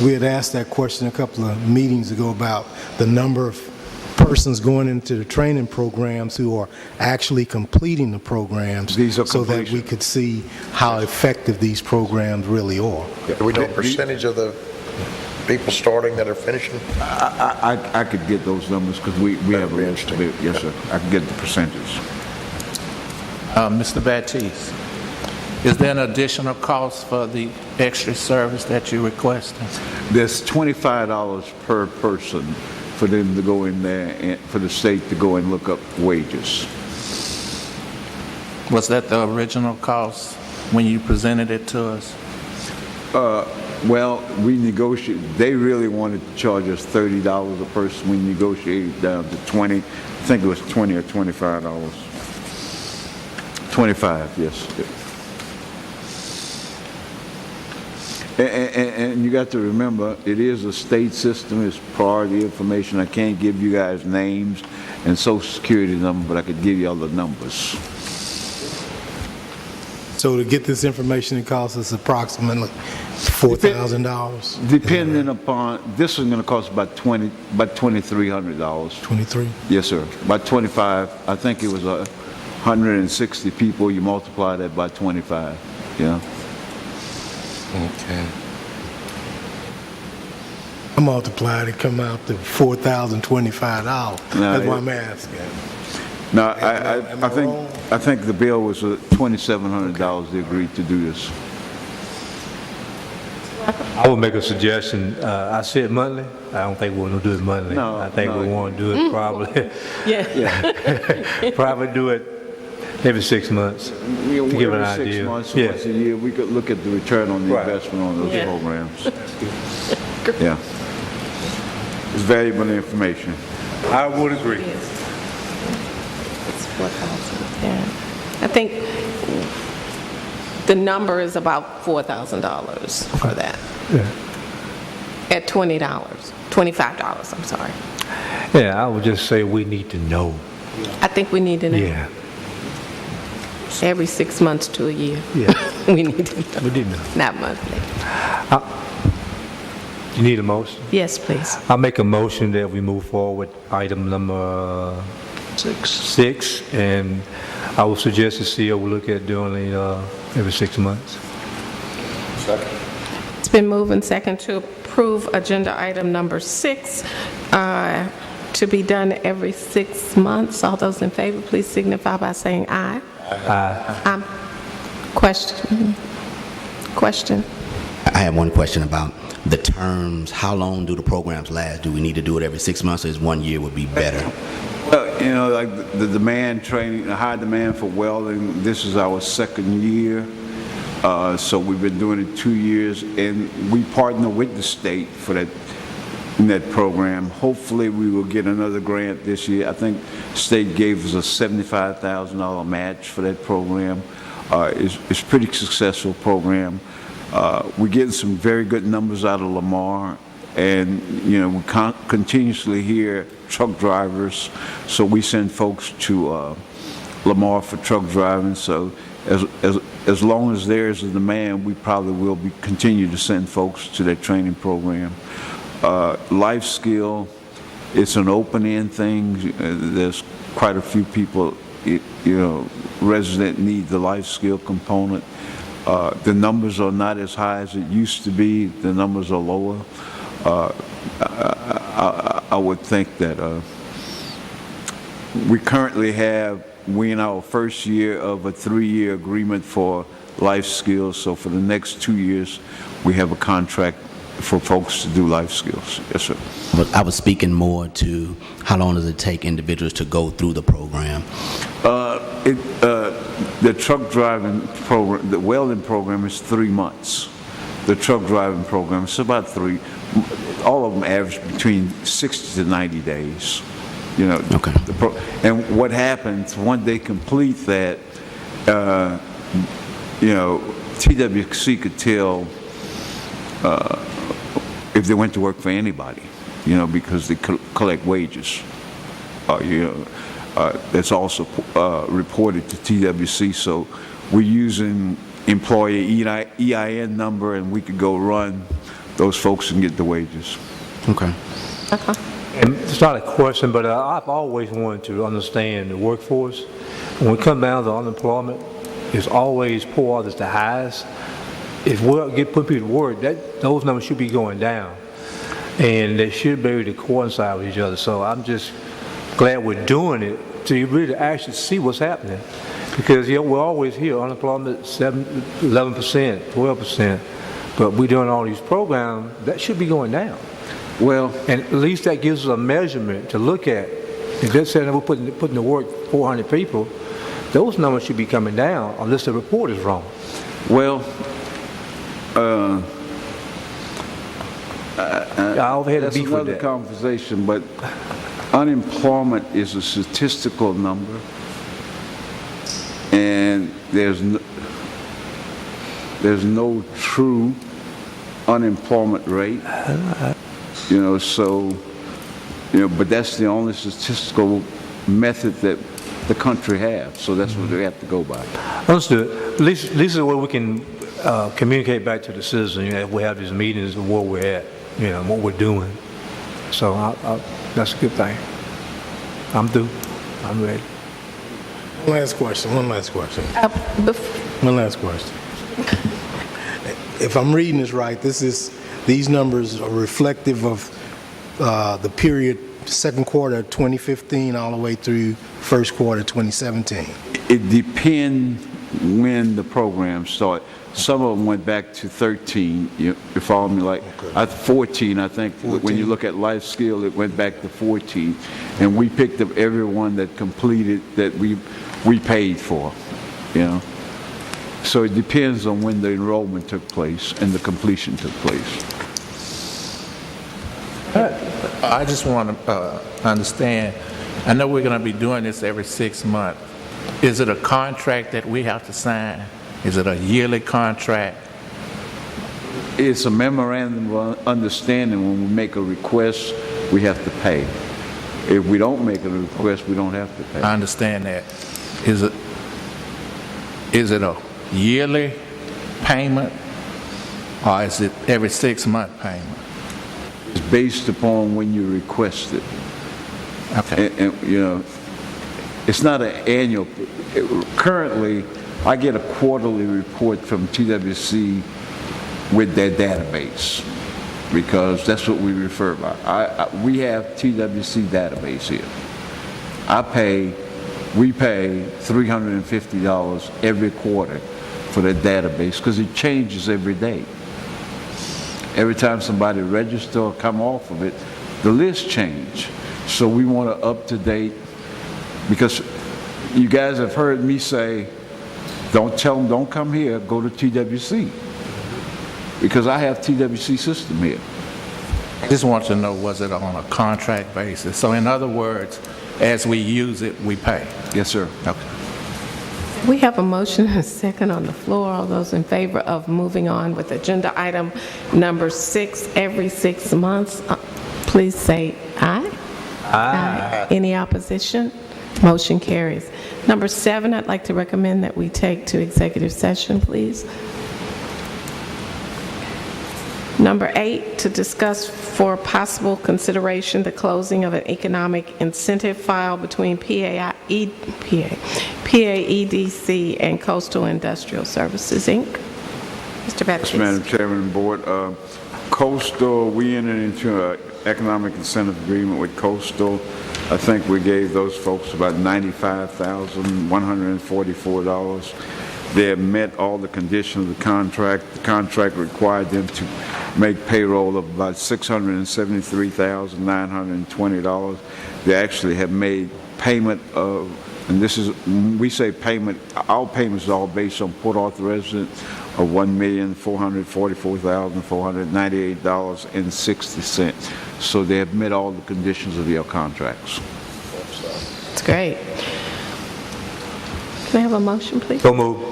we had asked that question a couple of meetings ago about the number of persons going into the training programs who are actually completing the programs, so that we could see how effective these programs really are. Do we know a percentage of the people starting that are finishing? I could get those numbers because we have a interesting. Yes, sir. I can get the percentage. Mr. Baptiste, is there an additional cost for the extra service that you're requesting? There's $25 per person for them to go in there, and for the state to go and look up wages. Was that the original cost when you presented it to us? Well, we negotiated. They really wanted to charge us $30 a person. We negotiated down to 20. I think it was 20 or $25. 25, yes. And you got to remember, it is a state system. It's priority information. I can't give you guys names and social security number, but I could give you all the numbers. So to get this information, it costs us approximately $4,000? Depending upon, this is going to cost about $2,300. 23? Yes, sir. About 25. I think it was 160 people. You multiply that by 25. Yeah. Okay. I multiplied it, come out to $4,025. That's why I'm asking. No, Am I wrong? I think the bill was $2,700 they agreed to do this. I would make a suggestion. I said monthly. I don't think we're going to do it monthly. No, I think no. we want to do it probably, Yeah. probably do it every 6 months You know, to give an every 6 idea. months, Yeah. once a year, we could look at the return on the Right. investment on those Yeah. programs. Yeah. It's valuable information. I would agree. It's 4,000, yeah. I think the number is about $4,000 for that. Yeah. At $20, $25, I'm sorry. Yeah, I would just say we need to know. I think we need to know. Yeah. Every 6 months to a year. Yeah. We need to know, We did know. not monthly. You need a motion? Yes, please. I'll make a motion that we move forward item number 6, and I would suggest the CEO will look at doing it every 6 months. It's been moved and second to approve agenda item number 6 to be done every 6 months. All those in favor, please signify by saying aye. Aye. Question? Question? I have one question about the terms. How long do the programs last? Do we need to do it every 6 months, or is 1 year would be better? Well, you know, like the demand training, the high demand for welding, this is our second year. So we've been doing it 2 years, and we partner with the state for that program. Hopefully, we will get another grant this year. I think the state gave us a $75,000 match for that program. It's a pretty successful program. We're getting some very good numbers out of Lamar, and you know, we continuously hear truck drivers, so we send folks to Lamar for truck driving. So as long as there's a demand, we probably will continue to send folks to that training program. Life skill, it's an open-end thing. There's quite a few people, you know, resident need the life skill component. The numbers are not as high as it used to be. The numbers are lower. I would think that we're in our first year of a 3-year agreement for life skills. So for the next 2 years, we have a contract for folks to do life skills. Yes, sir. But I was speaking more to how long does it take individuals to go through the program? The truck driving program, the welding program is 3 months. The truck driving program is about 3. All of them average between 60 to 90 days. You know. Okay. And what happens when they complete that? You know, TWC could tell if they went to work for anybody. You know, because they collect wages. You know. That's also reported to TWC, so we're using employee EIN number, and we could go run those folks and get the wages. Okay. And it's not a question, but I've always wanted to understand the workforce. When we come down to unemployment, it's always poor is the highest. If we put people to work, those numbers should be going down, and they should be able to coincide with each other. So I'm just glad we're doing it to really actually see what's happening, because you know, we're always here unemployment 11%, 12%, but we're doing all these programs that should be going down. Well, and at least that gives us a measurement to look at. If they're saying that we're putting to work 400 people, those numbers should be coming down unless the report is wrong. Well, I've had a beef with another that. conversation, but unemployment is a statistical number, and there's no true unemployment rate. You know, so, you know, but that's the only statistical method that the country has, so that's what they have to go by. Understood. At least is where we can communicate back to the citizens. You know, if we have these meetings of where we're at, you know, what we're doing. So that's a good thing. I'm through. I'm ready. One last question. One last question. If I'm reading this right, these numbers are reflective of the period second quarter of 2015 all the way through first quarter 2017? It depends when the program started. Some of them went back to 13. You follow me? Like, Okay. 14, I think. 14. When you look at life skill, it went back to 14. And we picked up everyone that completed that we paid for, you know. So it depends on when the enrollment took place and the completion took place. I just want to understand, I know we're going to be doing this every 6 months. Is it a contract that we have to sign? Is it a yearly contract? It's a memorandum of understanding. When we make a request, we have to pay. If we don't make a request, we don't have to pay. I understand that. Is it a yearly payment, or is it every 6 month payment? It's based upon when you request it. Okay. And, you know, it's not an annual. Currently, I get a quarterly report from TWC with their database, because that's what we refer by. We have TWC database here. We pay $350 every quarter for the database, because it changes every day. Every time somebody registers or come off of it, the list change. So we want to up to date, because you guys have heard me say, don't tell them don't come here, go to TWC. Because I have TWC system here. I just want to know, was it on a contract basis? So in other words, as we use it, we pay. Yes, sir. Okay. We have a motion and a second on the floor. All those in favor of moving on with agenda item number 6 every 6 months, please say aye. Aye. Any opposition? Motion carries. Number 7, I'd like to recommend that we take to executive session, please. Number 8, to discuss for possible consideration the closing of an economic incentive file between PAEDC and Coastal Industrial Services, Inc. Mr. Baptiste. Madam Chairman and Board, Coastal, we entered into an economic incentive agreement with Coastal. I think we gave those folks about $95,144. They have met all the conditions of the contract. The contract required them to make payroll of about $673,920. They actually have made payment of, and this is, when we say payment, our payments are all based on Port Arthur residents of $1,444,498.60. So they have met all the conditions of their contracts. That's great. Can I have a motion, please? So moved.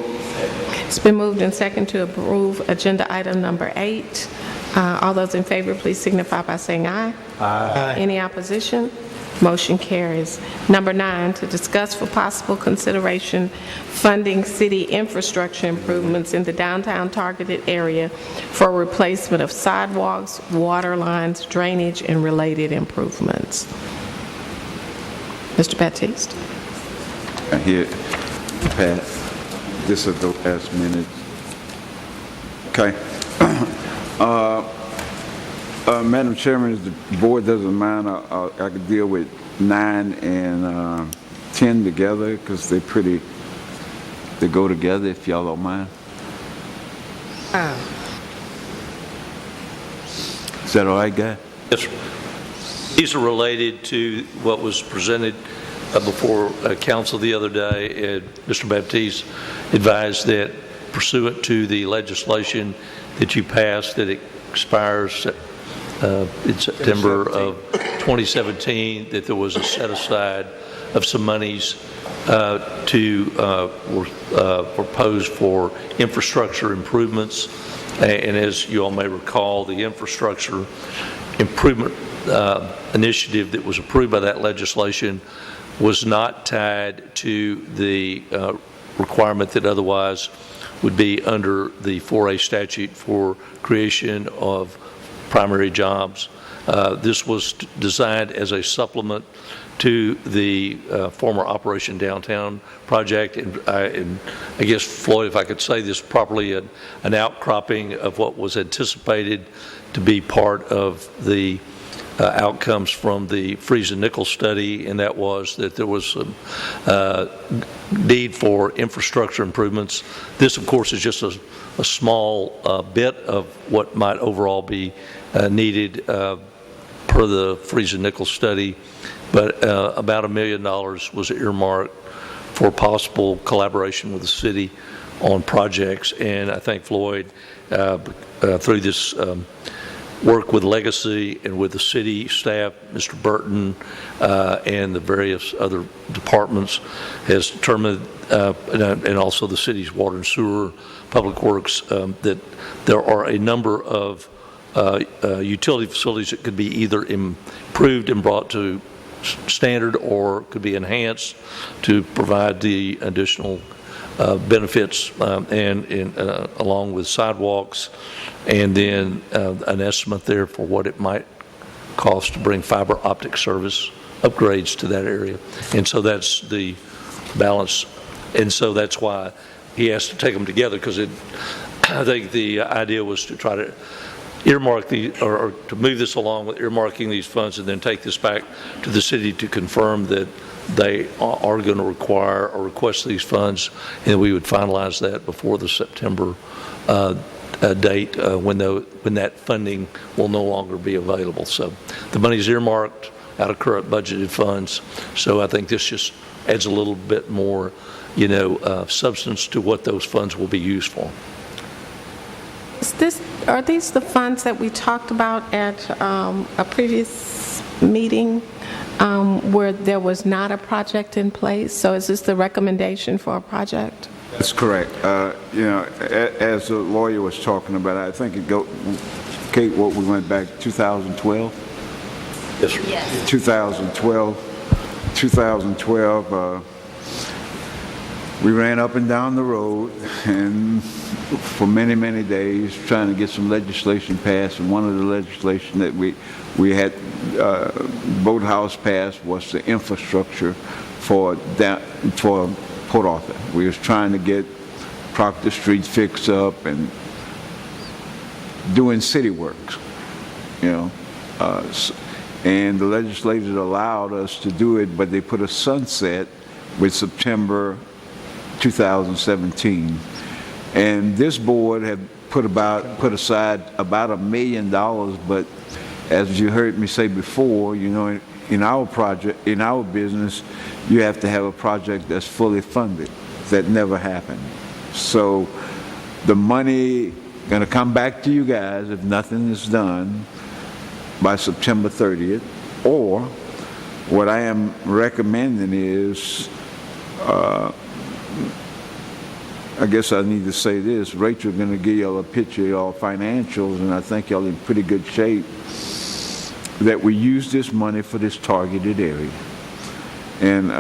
It's been moved and second to approve agenda item number 8. All those in favor, please signify by saying aye. Aye. Any opposition? Motion carries. Number 9, to discuss for possible consideration funding city infrastructure improvements in the downtown targeted area for replacement of sidewalks, water lines, drainage, and related improvements. Mr. Baptiste. Here, Pat, this is the last minute. Okay. Madam Chairman, if the board doesn't mind, I could deal with 9 and 10 together, because they go together, if y'all don't mind. Is that all right, guy? Yes, sir. These are related to what was presented before council the other day. Mr. Baptiste advised that pursuant to the legislation that you passed that expires in September of 2017, that there was a set aside of some monies to propose for infrastructure improvements. And as you all may recall, the infrastructure improvement initiative that was approved by that legislation was not tied to the requirement that otherwise would be under the 4A statute for creation of primary jobs. This was designed as a supplement to the former Operation Downtown project, and I guess, Floyd, if I could say this properly, an outcropping of what was anticipated to be part of the outcomes from the Freeze and Nickel study, and that was that there was some need for infrastructure improvements. This, of course, is just a small bit of what might overall be needed per the Freeze and Nickel study, but about $1 million was earmarked for possible collaboration with the city on projects. And I think Floyd, through this work with Legacy and with the city staff, Mr. Burton, and the various other departments, has determined, and also the city's water and sewer, public works, that there are a number of utility facilities that could be either improved and brought to standard or could be enhanced to provide the additional benefits, and along with sidewalks, and then an estimate there for what it might cost to bring fiber optic service upgrades to that area. And so that's the balance. And so that's why he has to take them together, because I think the idea was to try to earmark or to move this along with earmarking these funds and then take this back to the city to confirm that they are going to require or request these funds, and we would finalize that before the September date when that funding will no longer be available. So the money is earmarked out of current budgeted funds. So I think this just adds a little bit more, substance to what those funds will be used for. Are these the funds that we talked about at a previous meeting where there was not a project in place? So is this the recommendation for a project? That's correct. As the lawyer was talking about, I think Kate, what we went back 2012? Yes, sir. Yes. 2012, we ran up and down the road and for many, many days trying to get some legislation passed. And one of the legislation that we had Boathouse passed was the infrastructure for Port Arthur. We was trying to get Proctor Street fixed up and doing city works, and the legislators allowed us to do it, but they put a sunset with September 2017. And this board had put aside about $1 million, but as you heard me say before, in our business, you have to have a project that's fully funded. That never happened. So the money going to come back to you guys if nothing is done by September 30th, or what I am recommending is, I guess I need to say this, Rachel's going to give y'all a picture of y'all financials, and I think y'all in pretty good shape, that we use this money for this targeted area. And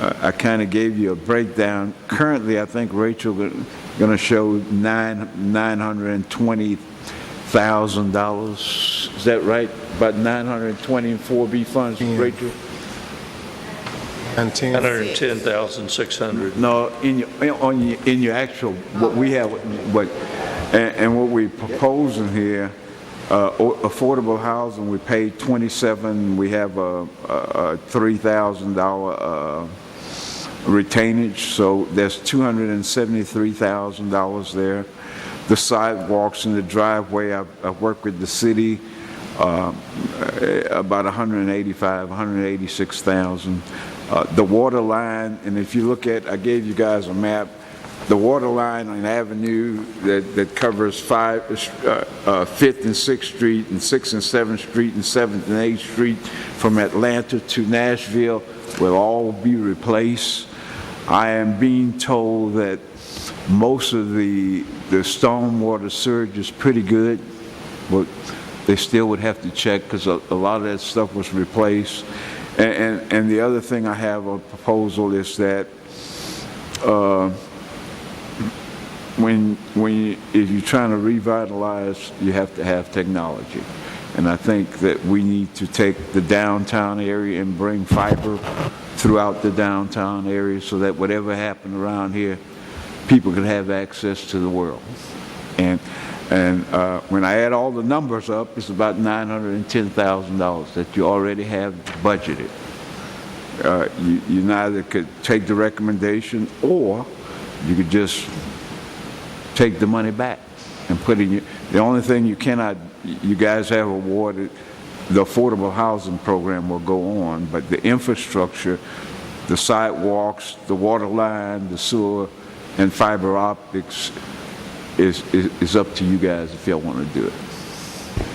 I kind of gave you a breakdown. Currently, I think Rachel going to show $920,000. Is that right? About 920 in 4B funds, Rachel? 110,600. No, in your actual, what we have, and what we're proposing here, affordable housing, we paid $27. We have a $3,000 retainage, so there's $273,000 there. The sidewalks and the driveway, I've worked with the city, about $186,000. The water line, and if you look at, I gave you guys a map, the water line on Avenue that covers 5th and 6th Street and 6th and 7th Street and 7th and 8th Street from Atlanta to Nashville will all be replaced. I am being told that most of the stormwater surge is pretty good, but they still would have to check because a lot of that stuff was replaced. And the other thing I have a proposal is that if you're trying to revitalize, you have to have technology. And I think that we need to take the downtown area and bring fiber throughout the downtown area so that whatever happened around here, people can have access to the world. And when I add all the numbers up, it's about $910,000 that you already have budgeted. You neither could take the recommendation, or you could just take the money back and put in the only thing you guys have awarded, the affordable housing program will go on, but the infrastructure, the sidewalks, the water line, the sewer, and fiber optics is up to you guys if y'all want to do it.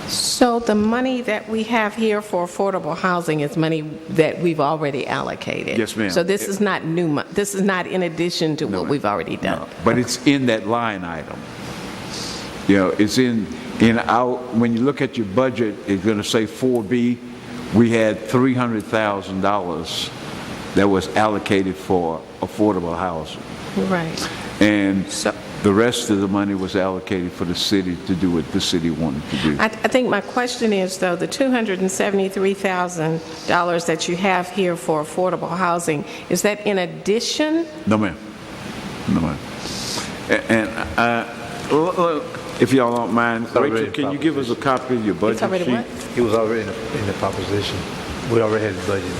So the money that we have here for affordable housing is money that we've already allocated? Yes, ma'am. So this is not new this is not in addition to what we've already done? No, but it's in that line item. You know, it's in our, when you look at your budget, it's going to say 4B, we had $300,000 that was allocated for affordable housing. Right. And the rest of the money was allocated for the city to do what the city wanted to do. I think my question is, though, the $273,000 that you have here for affordable housing, is that in addition? No, ma'am. No, ma'am. And if y'all don't mind, Rachel, can you give us a copy of your budget sheet? What? It was already in the proposition. We already had the budget.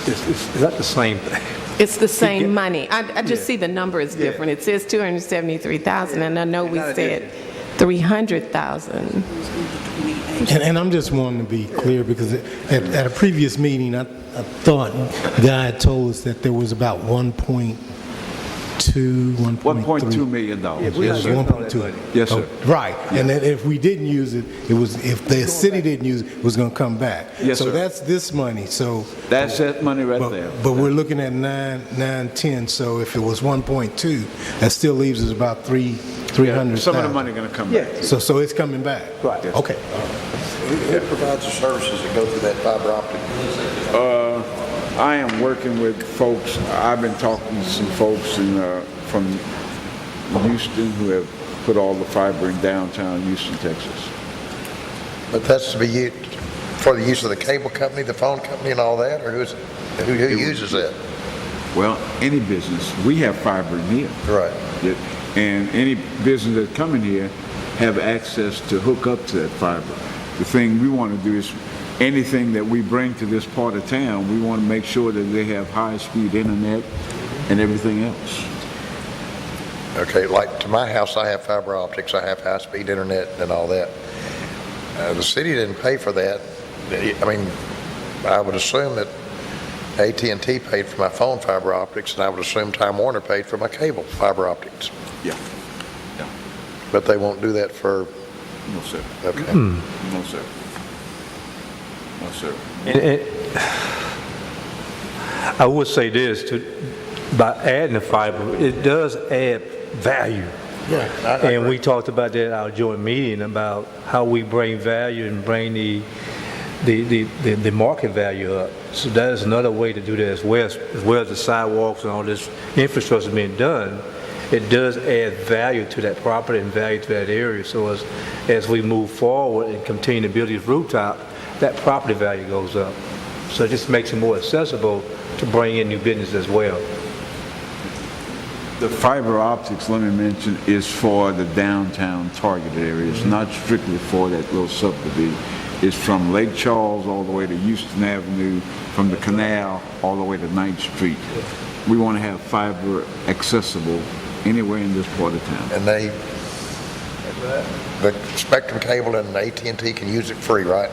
It's not the same thing. It's the same money. I just see the number is different. It says $273,000, and I know we said $300,000. And I'm just wanting to be clear, because at a previous meeting, I thought Guy had told us that there was about $1.2 million. Yes, 1.2. Yes, sir. Right. And then if we didn't use it, if the city didn't use it, it was going to come back. Yes, so sir. that's this money. So that's that money right there. But we're looking at 910. So if it was 1.2, that still leaves us about 300,000. Some of the money going to come back. So it's coming back. Right. Yes. Okay. Who provides the services that go through that fiber optic? I am working with folks. I've been talking to some folks from Houston who have put all the fiber in downtown Houston, Texas. But that's to be used for the use of the cable company, the phone company, and all that, or who uses that? Well, any business. We have fiber in here. Right. And any business that come in here have access to hook up to that fiber. The thing we want to do is anything that we bring to this part of town, we want to make sure that they have high-speed internet and everything else. Okay, like to my house, I have fiber optics, I have high-speed internet and all that. The city didn't pay for that. I mean, I would assume that AT&T paid for my phone fiber optics, and I would assume Time Warner paid for my cable fiber optics. Yeah. But they won't do that for... No, sir. Okay. No, sir. No, sir. I would say this, by adding the fiber, it does add value. Yeah. And we talked about that at our joint meeting about how we bring value and bring the market value up. So that is another way to do that as well as the sidewalks and all this infrastructure being done. It does add value to that property and value to that area. So as we move forward and continue to build these rooftops, that property value goes up. So it just makes it more accessible to bring in new business as well. The fiber optics, let me mention, is for the downtown targeted area. It's not strictly for that little subdivision. It's from Lake Charles all the way to Houston Avenue, from the canal all the way to 9th Street. We want to have fiber accessible anywhere in this part of town. And the Spectrum cable and AT&T can use it free, right?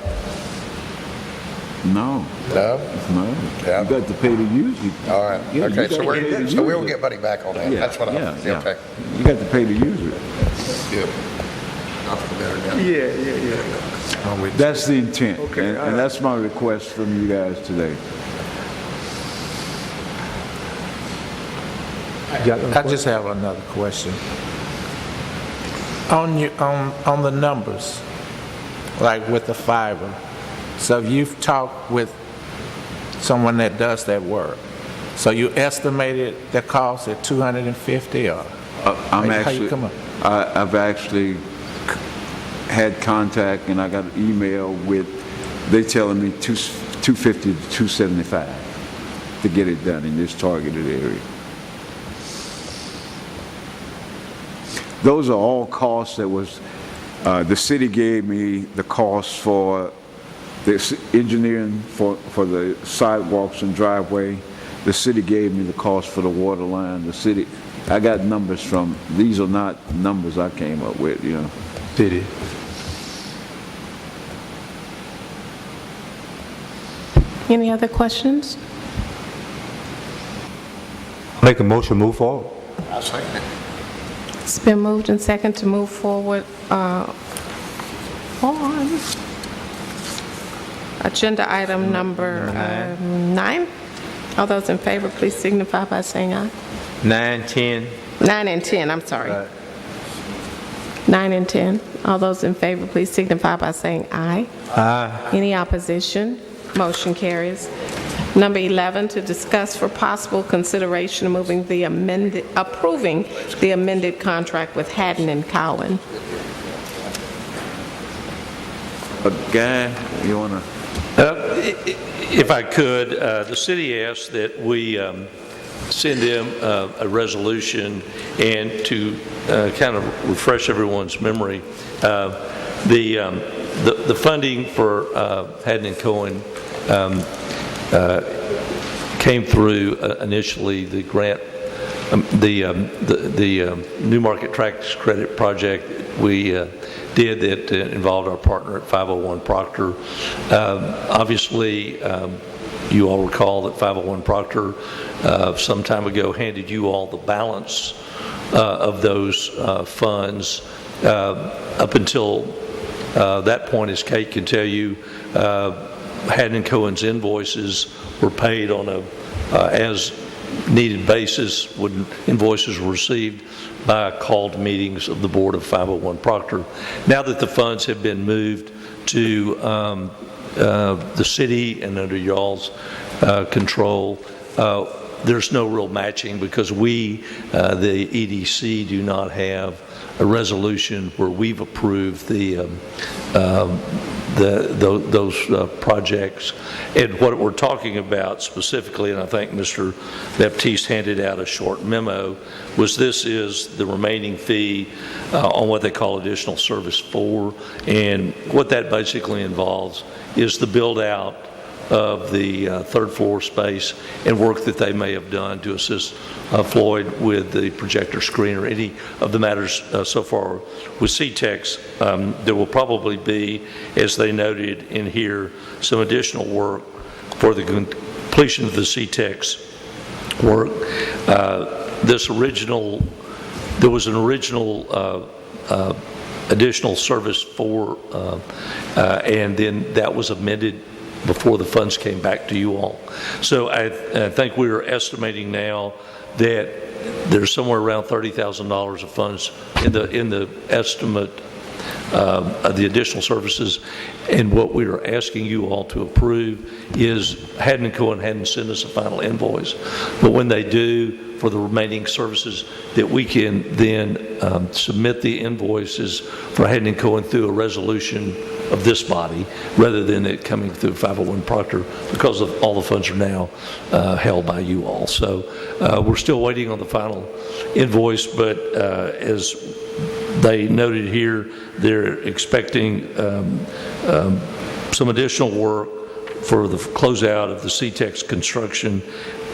No. No? No. Yeah. You got to pay to use it. All right. Yeah, Okay, you got to pay to use we'll it. get money back on that. Yeah, That's what I'm... yeah. Okay. You got to pay to use it. Good. I'll feel better now. Yeah. That's the intent. Okay. And that's my request from you guys today. I just have another question. On the numbers, like with the fiber, so you've talked with someone that does that work. So you estimated the cost at $250, or how you come up? I've actually had contact, and I got an email with, they telling me $250 to $275 to get it done in this targeted area. Those are all costs that was The city gave me the cost for the engineering for the sidewalks and driveway. The city gave me the cost for the water line. The city, I got numbers from, these are not numbers I came up with, you know. City. Any other questions? Make a motion, move forward. I second it. It's been moved and second to move forward on agenda item number 9. All those in favor, please signify by saying aye. 9, 10. 9 and 10, I'm sorry. 9 and 10. All those in favor, please signify by saying aye. Aye. Any opposition? Motion carries. Number 11, to discuss for possible consideration of approving the amended contract with Haddon and Cowan. Guy, you want to? If I could, the city asked that we send them a resolution, and to kind of refresh everyone's memory, the funding for Haddon and Cohen came through initially the grant, the New Market Tax Credit project we did that involved our partner at 501 Proctor. Obviously, you all recall that 501 Proctor some time ago handed you all the balance of those funds. Up until that point, as Kate can tell you, Haddon & Cohen's invoices were paid on a as-needed basis when invoices were received by called meetings of the board of 501 Proctor. Now that the funds have been moved to the city and under y'all's control, there's no real matching because we, the EDC, do not have a resolution where we've approved those projects. And what we're talking about specifically, and I think Mr. Baptiste handed out a short memo, was this is the remaining fee on what they call additional service 4. And what that basically involves is the build out of the third floor space and work that they may have done to assist Floyd with the projector screen or any of the matters so far. With CTEX, there will probably be, as they noted in here, some additional work for the completion of the CTEX work. There was an original additional service 4, and then that was amended before the funds came back to you all. So I think we are estimating now that there's somewhere around $30,000 of funds in the estimate of the additional services. And what we are asking you all to approve is Haddon & Cohen hadn't sent us a final invoice, but when they do for the remaining services, that we can then submit the invoices for Haddon & Cohen through a resolution of this body rather than it coming through 501 Proctor because of all the funds are now held by you all. So we're still waiting on the final invoice, but as they noted here, they're expecting some additional work for the closeout of the CTEX construction,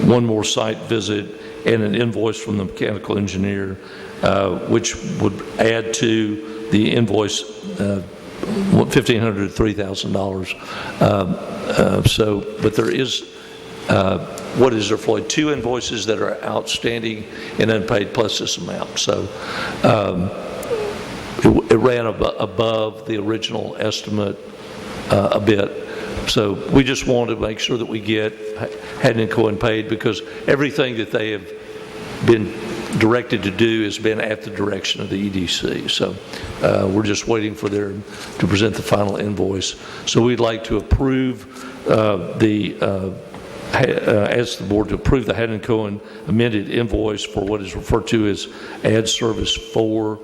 one more site visit, and an invoice from the mechanical engineer, which would add to the invoice $1,500 to $3,000. But there is, what is there, Floyd? 2 invoices that are outstanding and unpaid plus this amount. So it ran above the original estimate a bit. So we just want to make sure that we get Haddon & Cohen paid because everything that they have been directed to do has been at the direction of the EDC. So we're just waiting for them to present the final invoice. So we'd like to approve ask the board to approve the Haddon & Cohen amended invoice for what is referred to as Ad Service 4.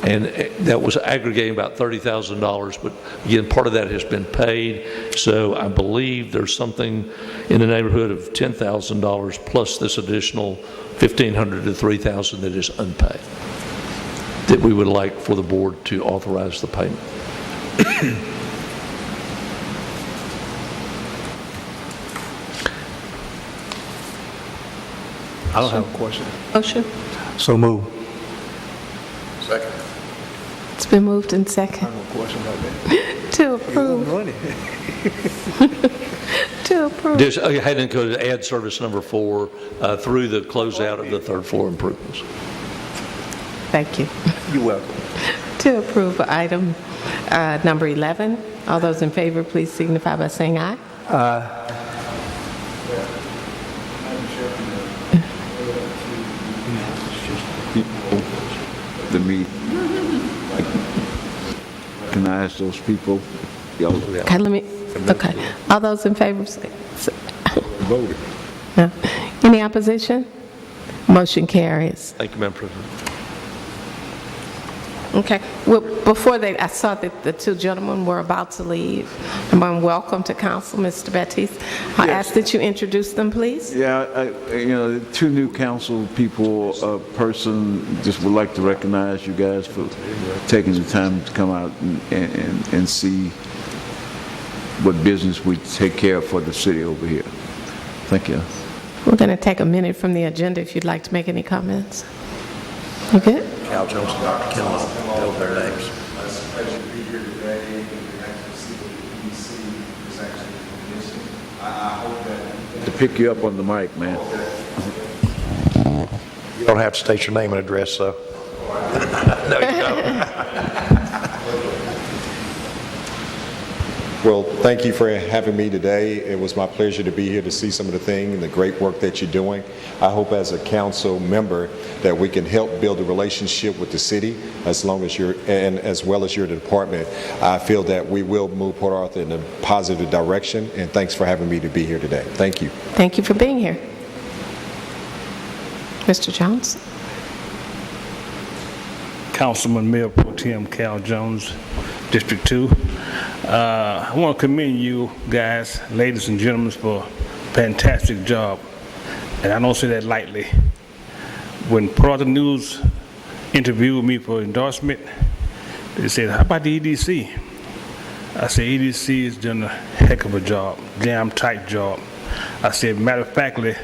And that was aggregating about $30,000, but again, part of that has been paid. So I believe there's something in the neighborhood of $10,000 plus this additional $1,500 to $3,000 that is unpaid. that we would like for the board to authorize the payment. I don't have a question. Motion? So move. Second. It's been moved and second No question about that. to approve. Money. To approve. Just go ahead and go to add service number 4 through the closeout of the third floor improvements. Thank you. You're welcome. To approve item number 11. All those in favor, please signify by saying aye. The meet. Can I ask those people? Y'all Okay, let me, okay. All those in favor, say. voted. No. Any opposition? Motion carries. Thank you, Madam President. Okay. Well, before I saw that the two gentlemen were about to leave. Welcome to council, Mr. Baptiste. I ask that you introduce them, please. Yeah, the two new council people, person, just would like to recognize you guys for taking the time to come out and see what business we take care of for the city over here. Thank you. We're going to take a minute from the agenda if you'd like to make any comments. You good? Cal Jones and Dr. Kellogg, know their names. It's a pleasure to be here today and to actually see what the EDC is actually commissioning. I hope that... To pick you up on the mic, man. You don't have to state your name and address, though. No, you don't. Well, thank you for having me today. It was my pleasure to be here to see some of the things and the great work that you're doing. I hope as a council member that we can help build a relationship with the city as well as your department. I feel that we will move Port Arthur in a positive direction, and thanks for having me to be here today. Thank you. Thank you for being here. Mr. Jones? Councilman Mayor Pro Tem Cal Jones, District 2. I want to commend you guys, ladies and gentlemen, for a fantastic job. And I don't say that lightly. When Port Arthur News interviewed me for endorsement, they said, how about the EDC? I said, EDC has done a heck of a job, damn tight job. I said, matter of factly,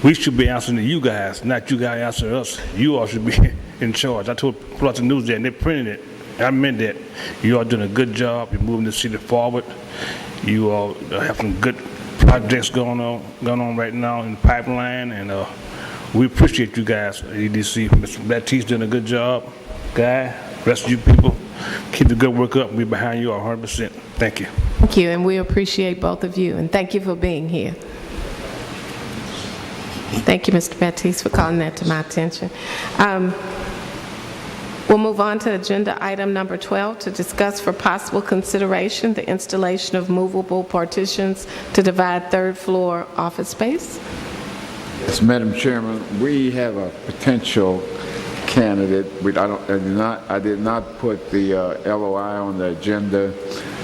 we should be answering to you guys, not you guys answering us. You all should be in charge. I told Port Arthur News that, and they printed it. I meant that. You are doing a good job. You're moving the city forward. You all have some good projects going on right now in the pipeline, and we appreciate you guys, EDC. Mr. Baptiste doing a good job. Guy, rest of you people, keep the good work up. We're behind you 100%. Thank you. Thank you, and we appreciate both of you, and thank you for being here. Thank you, Mr. Baptiste, for calling that to my attention. We'll move on to agenda item number 12 to discuss for possible consideration the installation of movable partitions to divide third floor office space. Yes, Madam Chairman, we have a potential candidate. I did not put the LOI on the agenda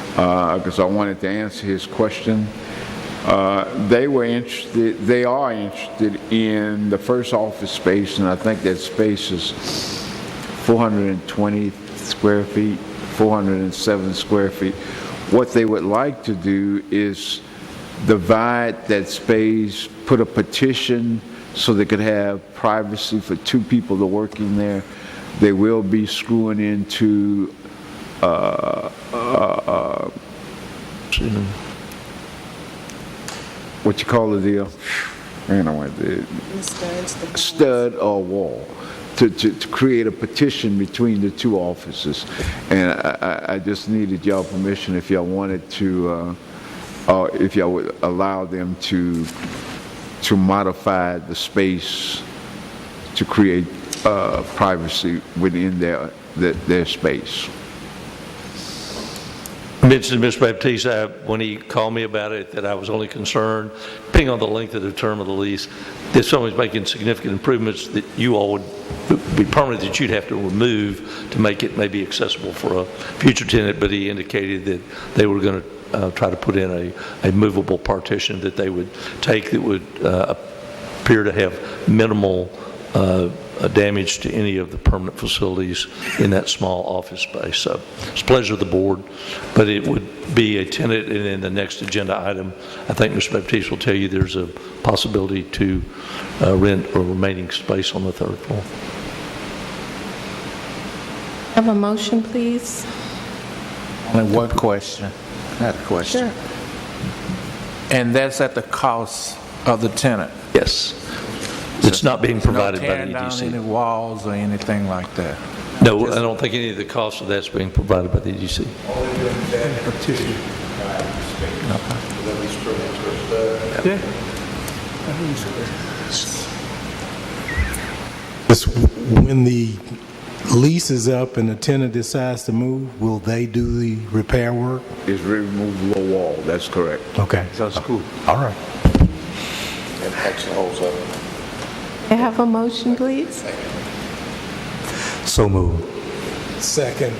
because I wanted to answer his question. They are interested in the first office space, and I think that space is 420 square feet, 407 square feet. What they would like to do is divide that space, put a petition so they could have privacy for two people that are working there. They will be screwing into what you call the deal? Stud or wall. To create a petition between the two offices. And I just needed y'all permission if y'all wanted to, if y'all would allow them to modify the space to create privacy within their space. Mentioned Mr. Baptiste, when he called me about it, that I was only concerned, depending on the length of the term of the lease, that someone's making significant improvements that you all would be permanent that you'd have to remove to make it maybe accessible for a future tenant, but he indicated that they were going to try to put in a movable partition that they would take that would appear to have minimal damage to any of the permanent facilities in that small office space. So it's a pleasure of the board, but it would be a tenant, and in the next agenda item, I think Mr. Baptiste will tell you there's a possibility to rent a remaining space on the third floor. Have a motion, please? Only one question. I had a question. Sure. And that's at the cost of the tenant? Yes. It's not being provided by the tearing down EDC. any walls or anything like that? No, I don't think any of the cost of that's being provided by the EDC. When the lease is up and the tenant decides to move, will they do the repair work? It's remove the wall, that's correct. Okay. Sounds cool. All right. And patch the holes up. May I have a motion, please? So moved. Second.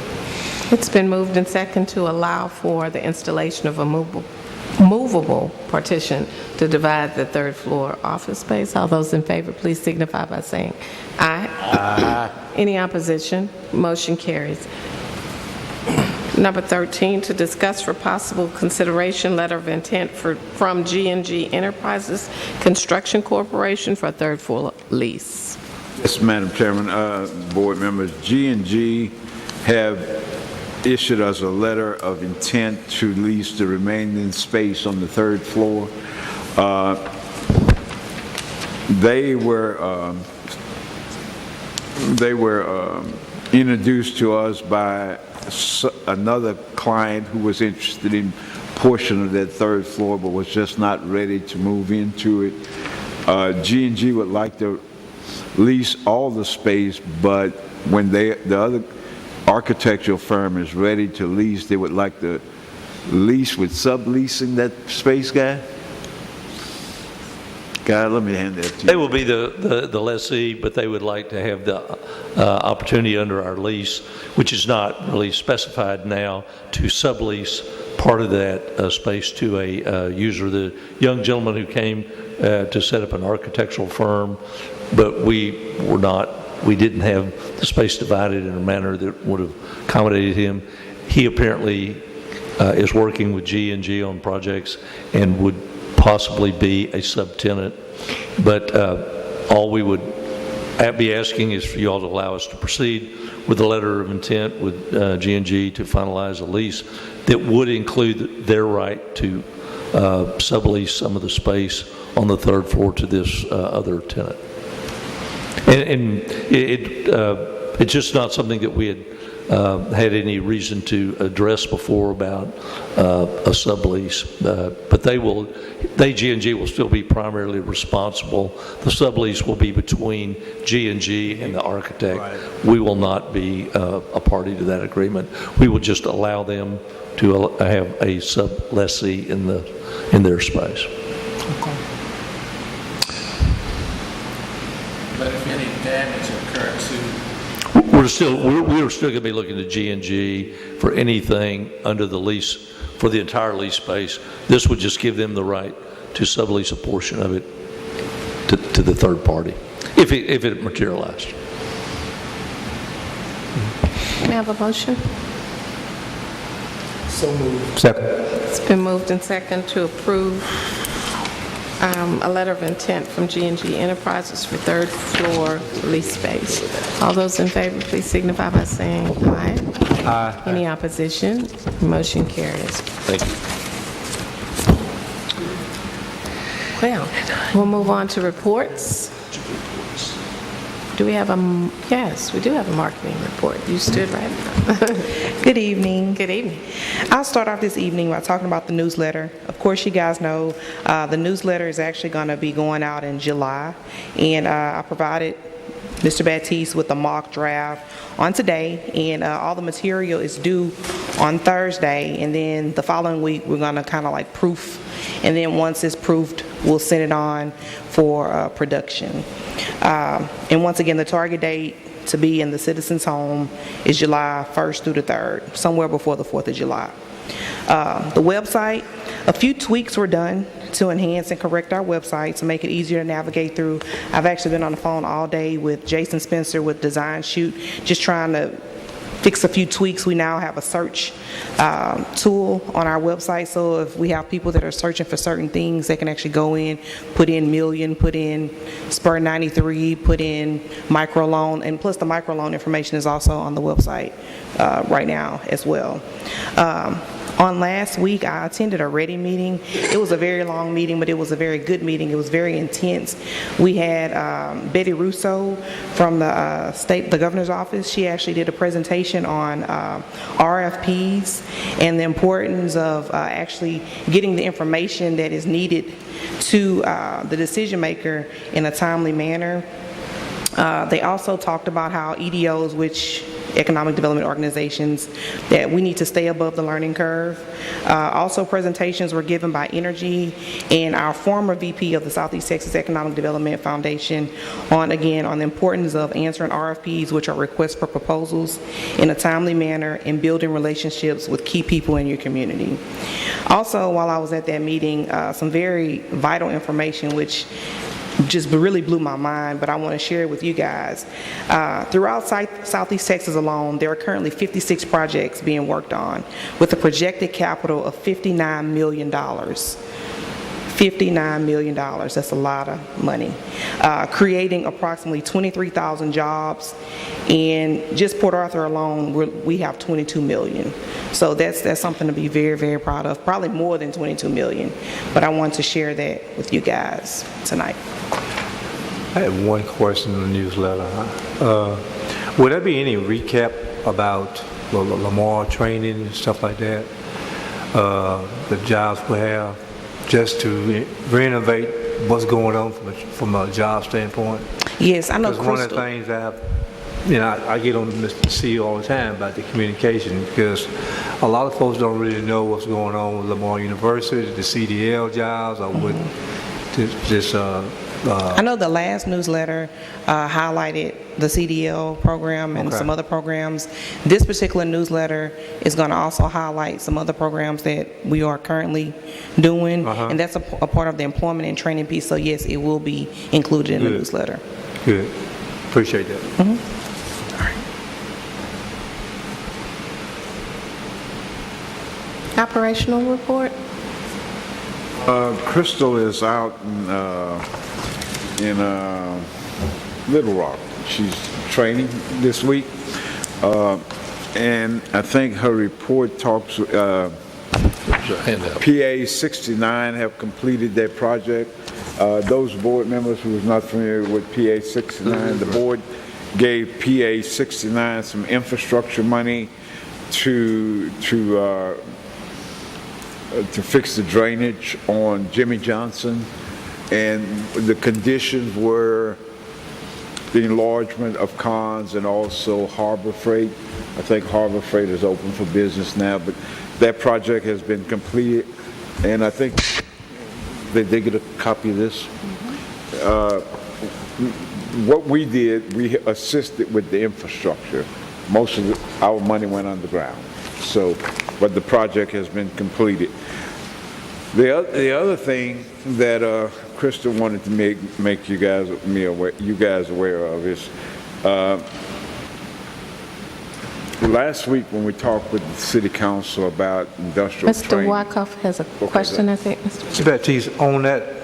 It's been moved and second to allow for the installation of a movable partition to divide the third floor office space. All those in favor, please signify by saying aye. Aye. Any opposition? Motion carries. Number 13, to discuss for possible consideration letter of intent from G&G Enterprises Construction Corporation for a third floor lease. Yes, Madam Chairman, board members, G&G have issued us a letter of intent to lease the remaining space on the third floor. They were introduced to us by another client who was interested in a portion of that third floor but was just not ready to move into it. G&G would like to lease all the space, but when the other architectural firm is ready to lease, they would like to lease with subleasing that space, guy? God, let me hand that to you. They will be the lessee, but they would like to have the opportunity under our lease, which is not really specified now, to sublease part of that space to a user. The young gentleman who came to set up an architectural firm, but we didn't have the space divided in a manner that would have accommodated him. He apparently is working with G&G on projects and would possibly be a subtenant, but all we would be asking is for you all to allow us to proceed with a letter of intent with G&G to finalize a lease that would include their right to sublease some of the space on the third floor to this other tenant. And it's just not something that we had had any reason to address before about a sublease, but G&G will still be primarily responsible. The sublease will be between G&G and the architect. Right. We will not be a party to that agreement. We will just allow them to have a sublessee in their space. Okay. But if any damage occurred to... We're still going to be looking to G&G for anything under the lease for the entire lease space. This would just give them the right to sublease a portion of it to the third party, if it materialized. May I have a motion? So moved. Second. It's been moved and second to approve a letter of intent from G&G Enterprises for third floor lease space. All those in favor, please signify by saying aye. Aye. Any opposition? Motion carries. Thank you. Well, we'll move on to reports. Do we have yes, we do have a marketing report. You stood right now. Good evening. Good evening. I'll start off this evening by talking about the newsletter. Of course, you guys know the newsletter is actually going to be going out in July, and I provided Mr. Baptiste with a mock draft on today, and all the material is due on Thursday, and then the following week we're going to kind of like proof, and then once it's proofed, we'll send it on for production. And once again, the target date to be in the Citizens Home is July 1st through the 3rd, somewhere before the 4th of July. The website, a few tweaks were done to enhance and correct our website to make it easier to navigate through. I've actually been on the phone all day with Jason Spencer with Design Shoot, just trying to fix a few tweaks. We now have a search tool on our website, so if we have people that are searching for certain things, they can actually go in, put in million, put in Spur 93, put in microloan, and plus the microloan information is also on the website right now as well. On last week, I attended a Ready meeting. It was a very long meeting, but it was a very good meeting. It was very intense. We had Betty Russo from the governor's office. She actually did a presentation on RFPs and the importance of actually getting the information that is needed to the decision maker in a timely manner. They also talked about how EDOs, which economic development organizations, that we need to stay above the learning curve. Also, presentations were given by Energy and our former VP of the Southeast Texas Economic Development Foundation on the importance of answering RFPs, which are requests for proposals, in a timely manner and building relationships with key people in your community. Also, while I was at that meeting, some very vital information which just really blew my mind, but I want to share it with you guys. Throughout Southeast Texas alone, there are currently 56 projects being worked on with a projected capital of $59 million. $59 million, that's a lot of money. Creating approximately 23,000 jobs, and just Port Arthur alone, we have 22 million. So that's something to be very, very proud of, probably more than 22 million, but I want to share that with you guys tonight. I have one question in the newsletter. Would there be any recap about Lamar training and stuff like that? The jobs we have, just to renovate what's going on from a job standpoint? Yes, I know. Because one of the things I get on Mr. C all the time about the communication, because a lot of folks don't really know what's going on with Lamar University, the CDL jobs, or with this. I know the last newsletter highlighted the CDL program and some other programs. This particular newsletter is going to also highlight some other programs that we are currently doing, and that's a part of the employment and training piece. So yes, it will be included in the newsletter. Good. Appreciate that. Operational report. Crystal is out in Little Rock. She's training this week, and I think her report talks. PA 69 have completed their project. Those board members who was not familiar with PA 69, the board gave PA 69 some infrastructure money to fix the drainage on Jimmy Johnson, and the conditions were the enlargement of Cons and also Harbor Freight. I think Harbor Freight is open for business now, but that project has been completed, and I think they get a copy of this. What we did, we assisted with the infrastructure. Most of our money went underground, but the project has been completed. The other thing that Krista wanted to make you guys aware of is last week when we talked with the City Council about industrial training. Mr. Wyckoff has a question, I think. Mr. Baptiste, on that,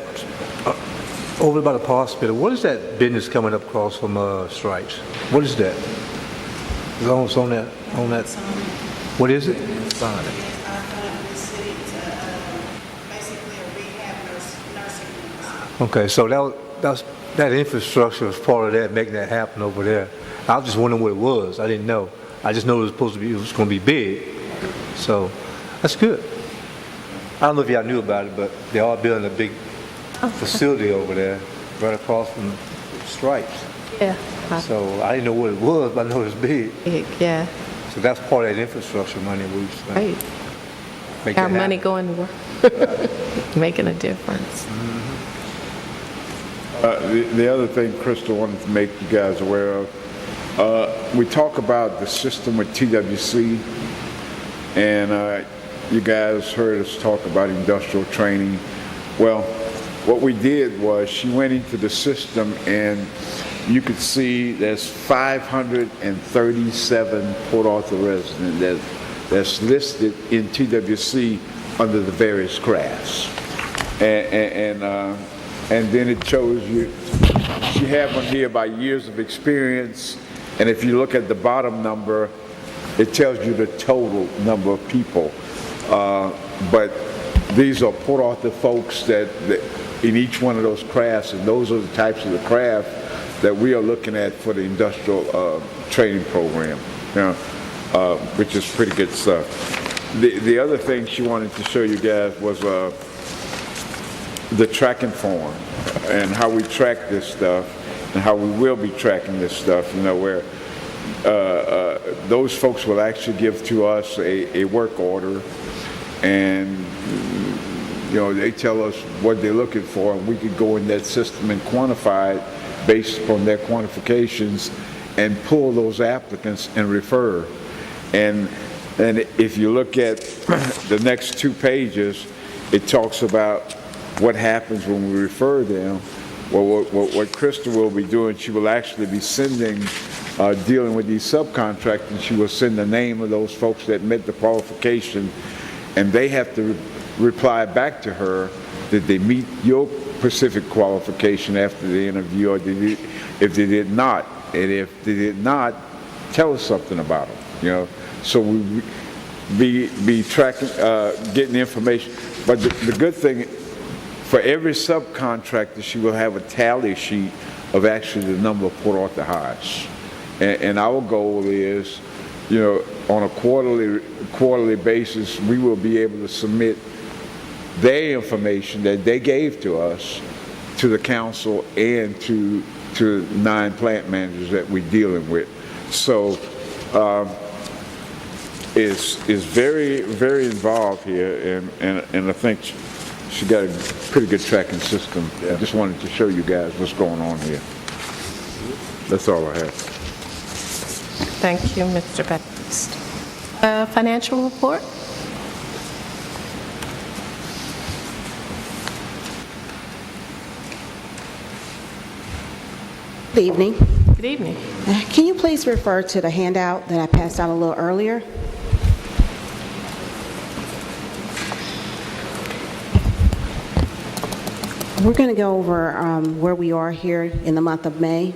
over by the hospital, what is that business coming up across from Stripes? What is that? It's on that. What is it? Okay, so that infrastructure was part of that, making that happen over there. I was just wondering what it was. I didn't know. I just know it was going to be big. So that's good. I don't know if y'all knew about it, but they are building a big facility over there, right across from Stripes. Yeah. So I didn't know what it was, but I know it's big. Yeah. So that's part of that infrastructure money we spent. Right. Our money going to work, making a difference. The other thing Crystal wanted to make you guys aware of, we talk about the system with TWC, and you guys heard us talk about industrial training. Well, what we did was she went into the system and you could see there's 537 Port Arthur residents that's listed in TWC under the various crafts. And then it shows you, she had one here by years of experience, and if you look at the bottom number, it tells you the total number of people. But these are Port Arthur folks that in each one of those crafts, and those are the types of the craft that we are looking at for the industrial training program, which is pretty good stuff. The other thing she wanted to show you guys was the tracking form and how we track this stuff and how we will be tracking this stuff, where those folks will actually give to us a work order, and they tell us what they're looking for, and we could go in that system and quantify it based upon their quantifications and pull those applicants and refer. And if you look at the next 2 pages, it talks about what happens when we refer them. Well, what Krista will be doing, she will actually be sending, dealing with these subcontractors, she will send the name of those folks that met the qualification, and they have to reply back to her that they meet your specific qualification after the interview, or if they did not. And if they did not, tell us something about them, So we be tracking, getting information. But the good thing, for every subcontractor, she will have a tally sheet of actually the number of Port Arthur hires. And our goal is, on a quarterly basis, we will be able to submit their information that they gave to us to the council and to 9 plant managers that we're dealing with. So is very, very involved here, and I think she got a pretty good tracking system. I just wanted to show you guys what's going on here. That's all I have. Thank you, Mr. Baptiste. Financial report? Good evening. Good evening. Can you please refer to the handout that I passed out a little earlier? We're going to go over where we are here in the month of May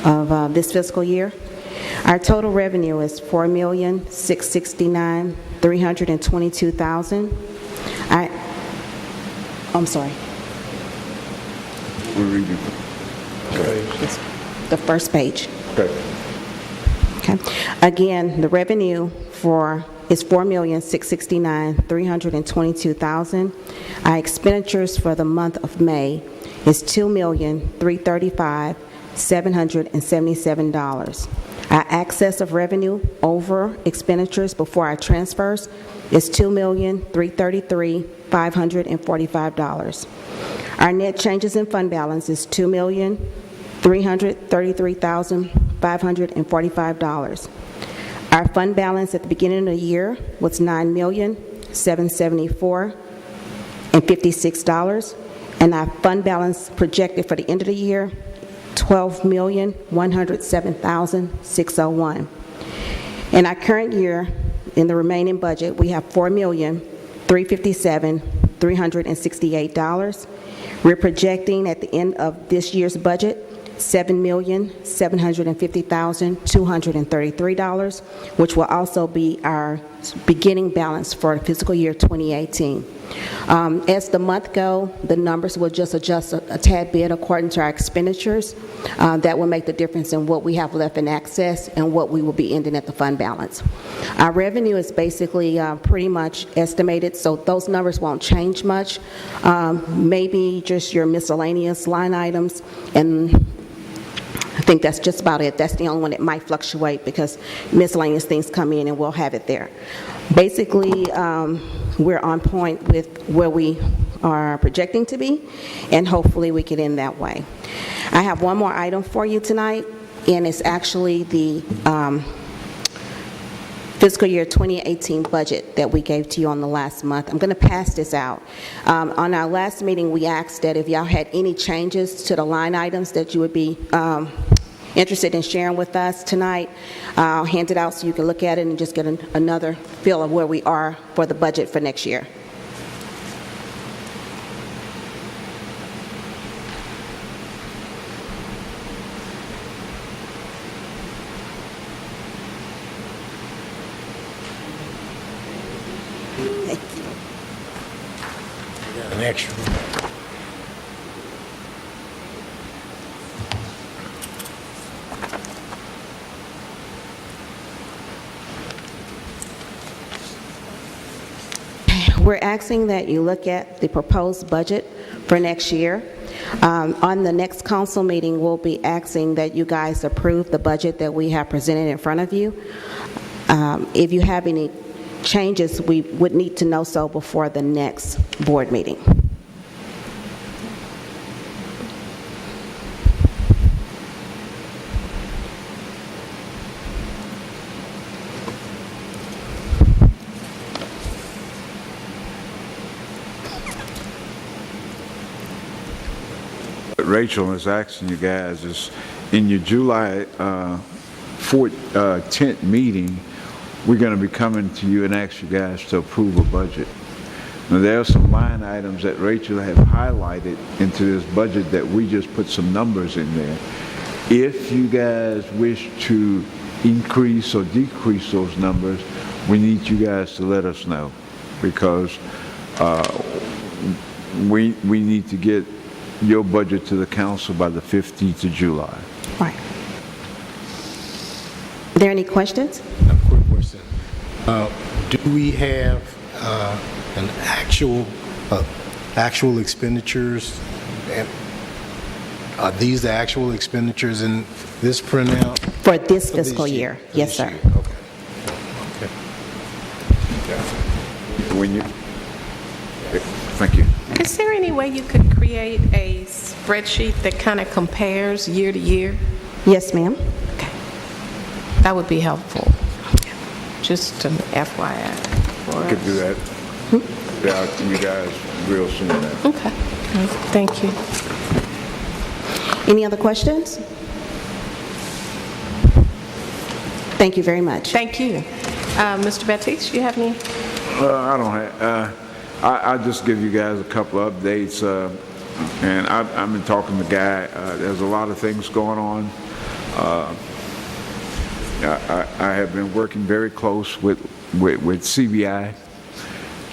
of this fiscal year. Our total revenue is $4,669,322,000. I'm sorry. We're reading. It's the first page. Okay. Okay. Again, the revenue is $4,669,322,000. Our expenditures for the month of May is $2,335,777. Our excess of revenue over expenditures before our transfers is $2,333,545. Our net changes in fund balance is $2,333,545. Our fund balance at the beginning of the year was $9,774,056, and our fund balance projected for the end of the year, $12,107,601. In our current year, in the remaining budget, we have $4,357,368. We're projecting at the end of this year's budget $7,750,233, which will also be our beginning balance for fiscal year 2018. As the month go, the numbers will just adjust a tad bit according to our expenditures. That will make the difference in what we have left in excess and what we will be ending at the fund balance. Our revenue is basically pretty much estimated, so those numbers won't change much. Maybe just your miscellaneous line items, and I think that's just about it. That's the only one that might fluctuate because miscellaneous things come in and we'll have it there. Basically, we're on point with where we are projecting to be, and hopefully we can end that way. I have one more item for you tonight, and it's actually the fiscal year 2018 budget that we gave to you on the last month. I'm going to pass this out. On our last meeting, we asked that if y'all had any changes to the line items that you would be interested in sharing with us tonight. I'll hand it out so you can look at it and just get another feel of where we are for the budget for next year. An extra. We're asking that you look at the proposed budget for next year. On the next council meeting, we'll be asking that you guys approve the budget that we have presented in front of you. If you have any changes, we would need to know so before the next board meeting. What Rachel is asking you guys is, in your July 10th meeting, we're going to be coming to you and ask you guys to approve a budget. Now, there are some line items that Rachel have highlighted into this budget that we just put some numbers in there. If you guys wish to increase or decrease those numbers, we need you guys to let us know, because we need to get your budget to the council by the 15th of July. Right. Are there any questions? A quick question. Do we have an actual expenditures? And are these the actual expenditures in this printout? For this fiscal year? Yes, sir. Okay. When you, thank you. Is there any way you could create a spreadsheet that kind of compares year to year? Yes, ma'am. Okay. That would be helpful. Just an FYI. I could do that. Yeah, to you guys real soon. Okay. Thank you. Any other questions? Thank you very much. Thank you. Mr. Baptiste, do you have any? I don't have. I'll just give you guys a couple of updates. And I've been talking to Guy. There's a lot of things going on. I have been working very close with CBI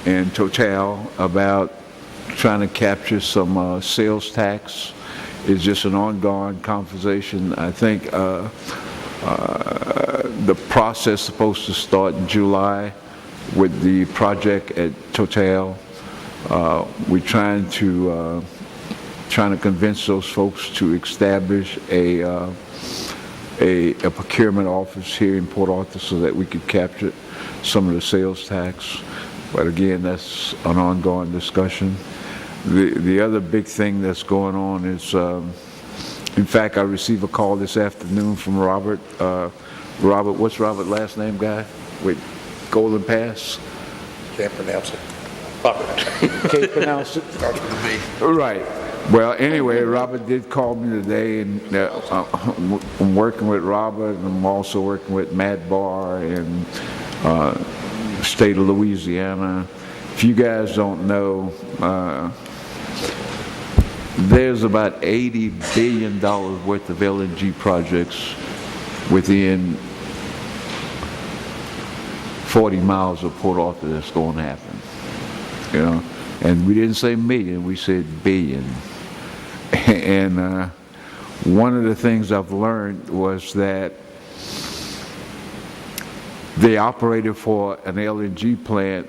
and Total about trying to capture some sales tax. It's just an ongoing conversation. I think the process is supposed to start in July with the project at Total. We're trying to convince those folks to establish a procurement office here in Port Arthur so that we could capture some of the sales tax. But again, that's an ongoing discussion. The other big thing that's going on is, in fact, I received a call this afternoon from Robert. Robert, what's Robert's last name, Guy? With Golden Pass? Can't pronounce it. Can't pronounce it? Starts with a B. Right. Well, anyway, Robert did call me today, and I'm working with Robert, and I'm also working with Matt Barr and state of Louisiana. If you guys don't know, there's about $80 billion worth of LNG projects within 40 miles of Port Arthur that's going to happen. You know, and we didn't say million, we said billion. And one of the things I've learned was that the operator for an LNG plant,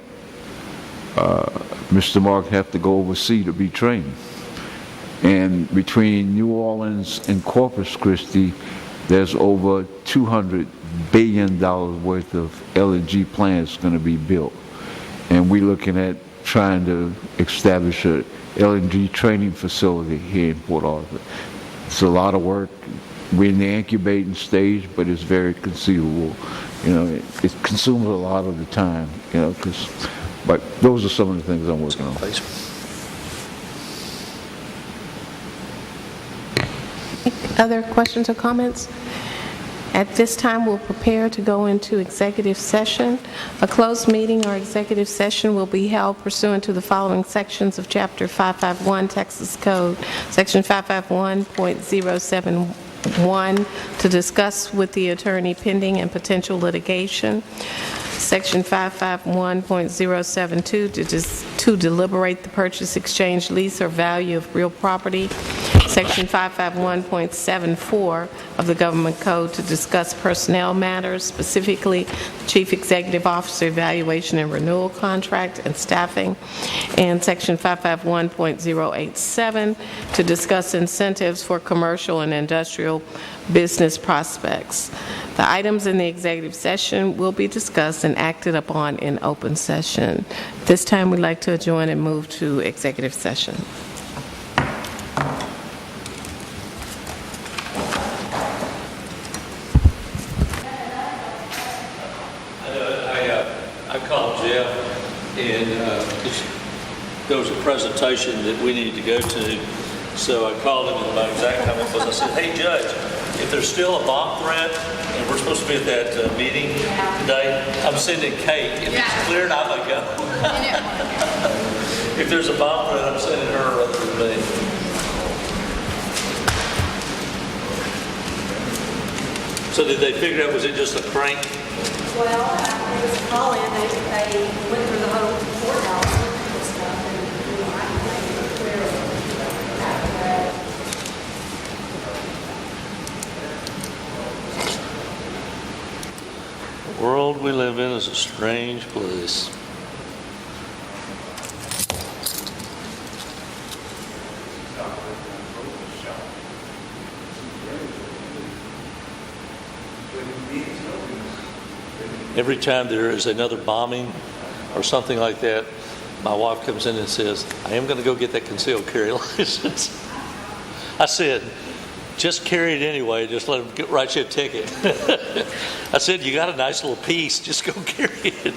Mr. Mark, have to go overseas to be trained. And between New Orleans and Corpus Christi, there's over $200 billion worth of LNG plants going to be built. And we're looking at trying to establish a LNG training facility here in Port Arthur. It's a lot of work. We're in the incubating stage, but it's very conceivable it consumes a lot of the time, but those are some of the things I'm working on. Other questions or comments? At this time, we'll prepare to go into executive session. A closed meeting or executive session will be held pursuant to the following sections of Chapter 551 Texas Code, Section 551.071, to discuss with the attorney pending and potential litigation. Section 551.072 to deliberate the purchase, exchange, lease, or value of real property. Section 551.74 of the Government Code to discuss personnel matters, specifically the Chief Executive Officer evaluation and renewal contract and staffing. And Section 551.087 to discuss incentives for commercial and industrial business prospects. The items in the executive session will be discussed and acted upon in open session. This time, we'd like to adjourn and move to executive session. I called Jeff, and there was a presentation that we needed to go to, so I called him, and my exact comment was, I said, hey, Judge, if there's still a bomb threat, and we're supposed to be at that meeting today, I'm sending Kate. If it's cleared, I'm going to go. If there's a bomb threat, I'm sending her rather than me. So did they figure out, was it just a prank? Well, there was a call in, they went through the whole courthouse and stuff, and I think they were clear. The world we live in is a strange place. Every time there is another bombing or something like that, my wife comes in and says, I am going to go get that concealed carry license. I said, just carry it anyway, just let them write you a ticket. I said, you got a nice little piece, just go carry it.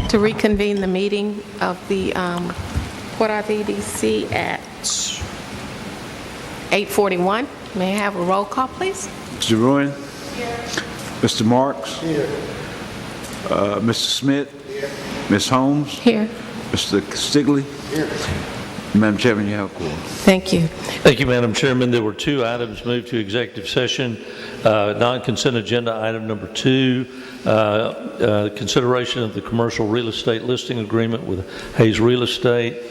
To reconvene the meeting of the Port Arthur EDC at 8:41. May I have a roll call, please? Mr. Ruin? Here. Mr. Marks? Here. Mr. Smith? Here. Ms. Holmes? Here. Mr. Stigley? Here. Madam Chairman, you have a quorum. Thank you. Thank you, Madam Chairman. There were two items moved to executive session. Non-consent agenda item number 2, consideration of the commercial real estate listing agreement with Hayes Real Estate.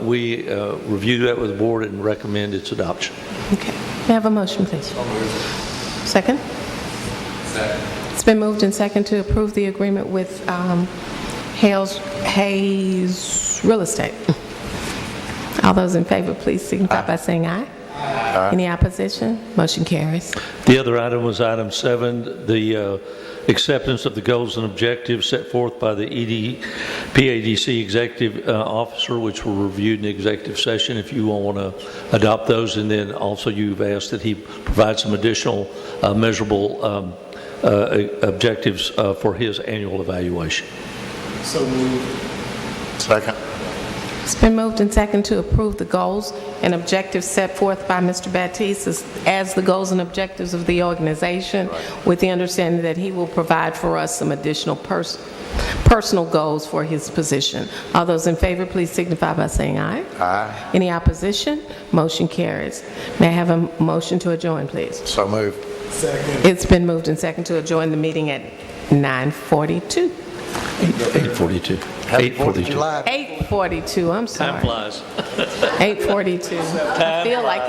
We reviewed that with the board and recommend its adoption. Okay. May I have a motion, please? Second? Second. It's been moved and second to approve the agreement with Hayes Real Estate. All those in favor, please signify by saying aye. Aye. Any opposition? Motion carries. The other item was item 7, the acceptance of the goals and objectives set forth by the PADC executive officer, which were reviewed in the executive session. If you all want to adopt those, and then also you've asked that he provide some additional measurable objectives for his annual evaluation. So moved. Second. It's been moved and second to approve the goals and objectives set forth by Mr. Baptiste as the goals and objectives of the organization, with the understanding that he will provide for us some additional personal goals for his position. All those in favor, please signify by saying aye. Aye. Any opposition? Motion carries. May I have a motion to adjourn, please? So moved. Second. It's been moved and second to adjourn the meeting at 9:42. 8:42. 8:42. 8:42. I'm sorry. Time flies. 8:42. I feel like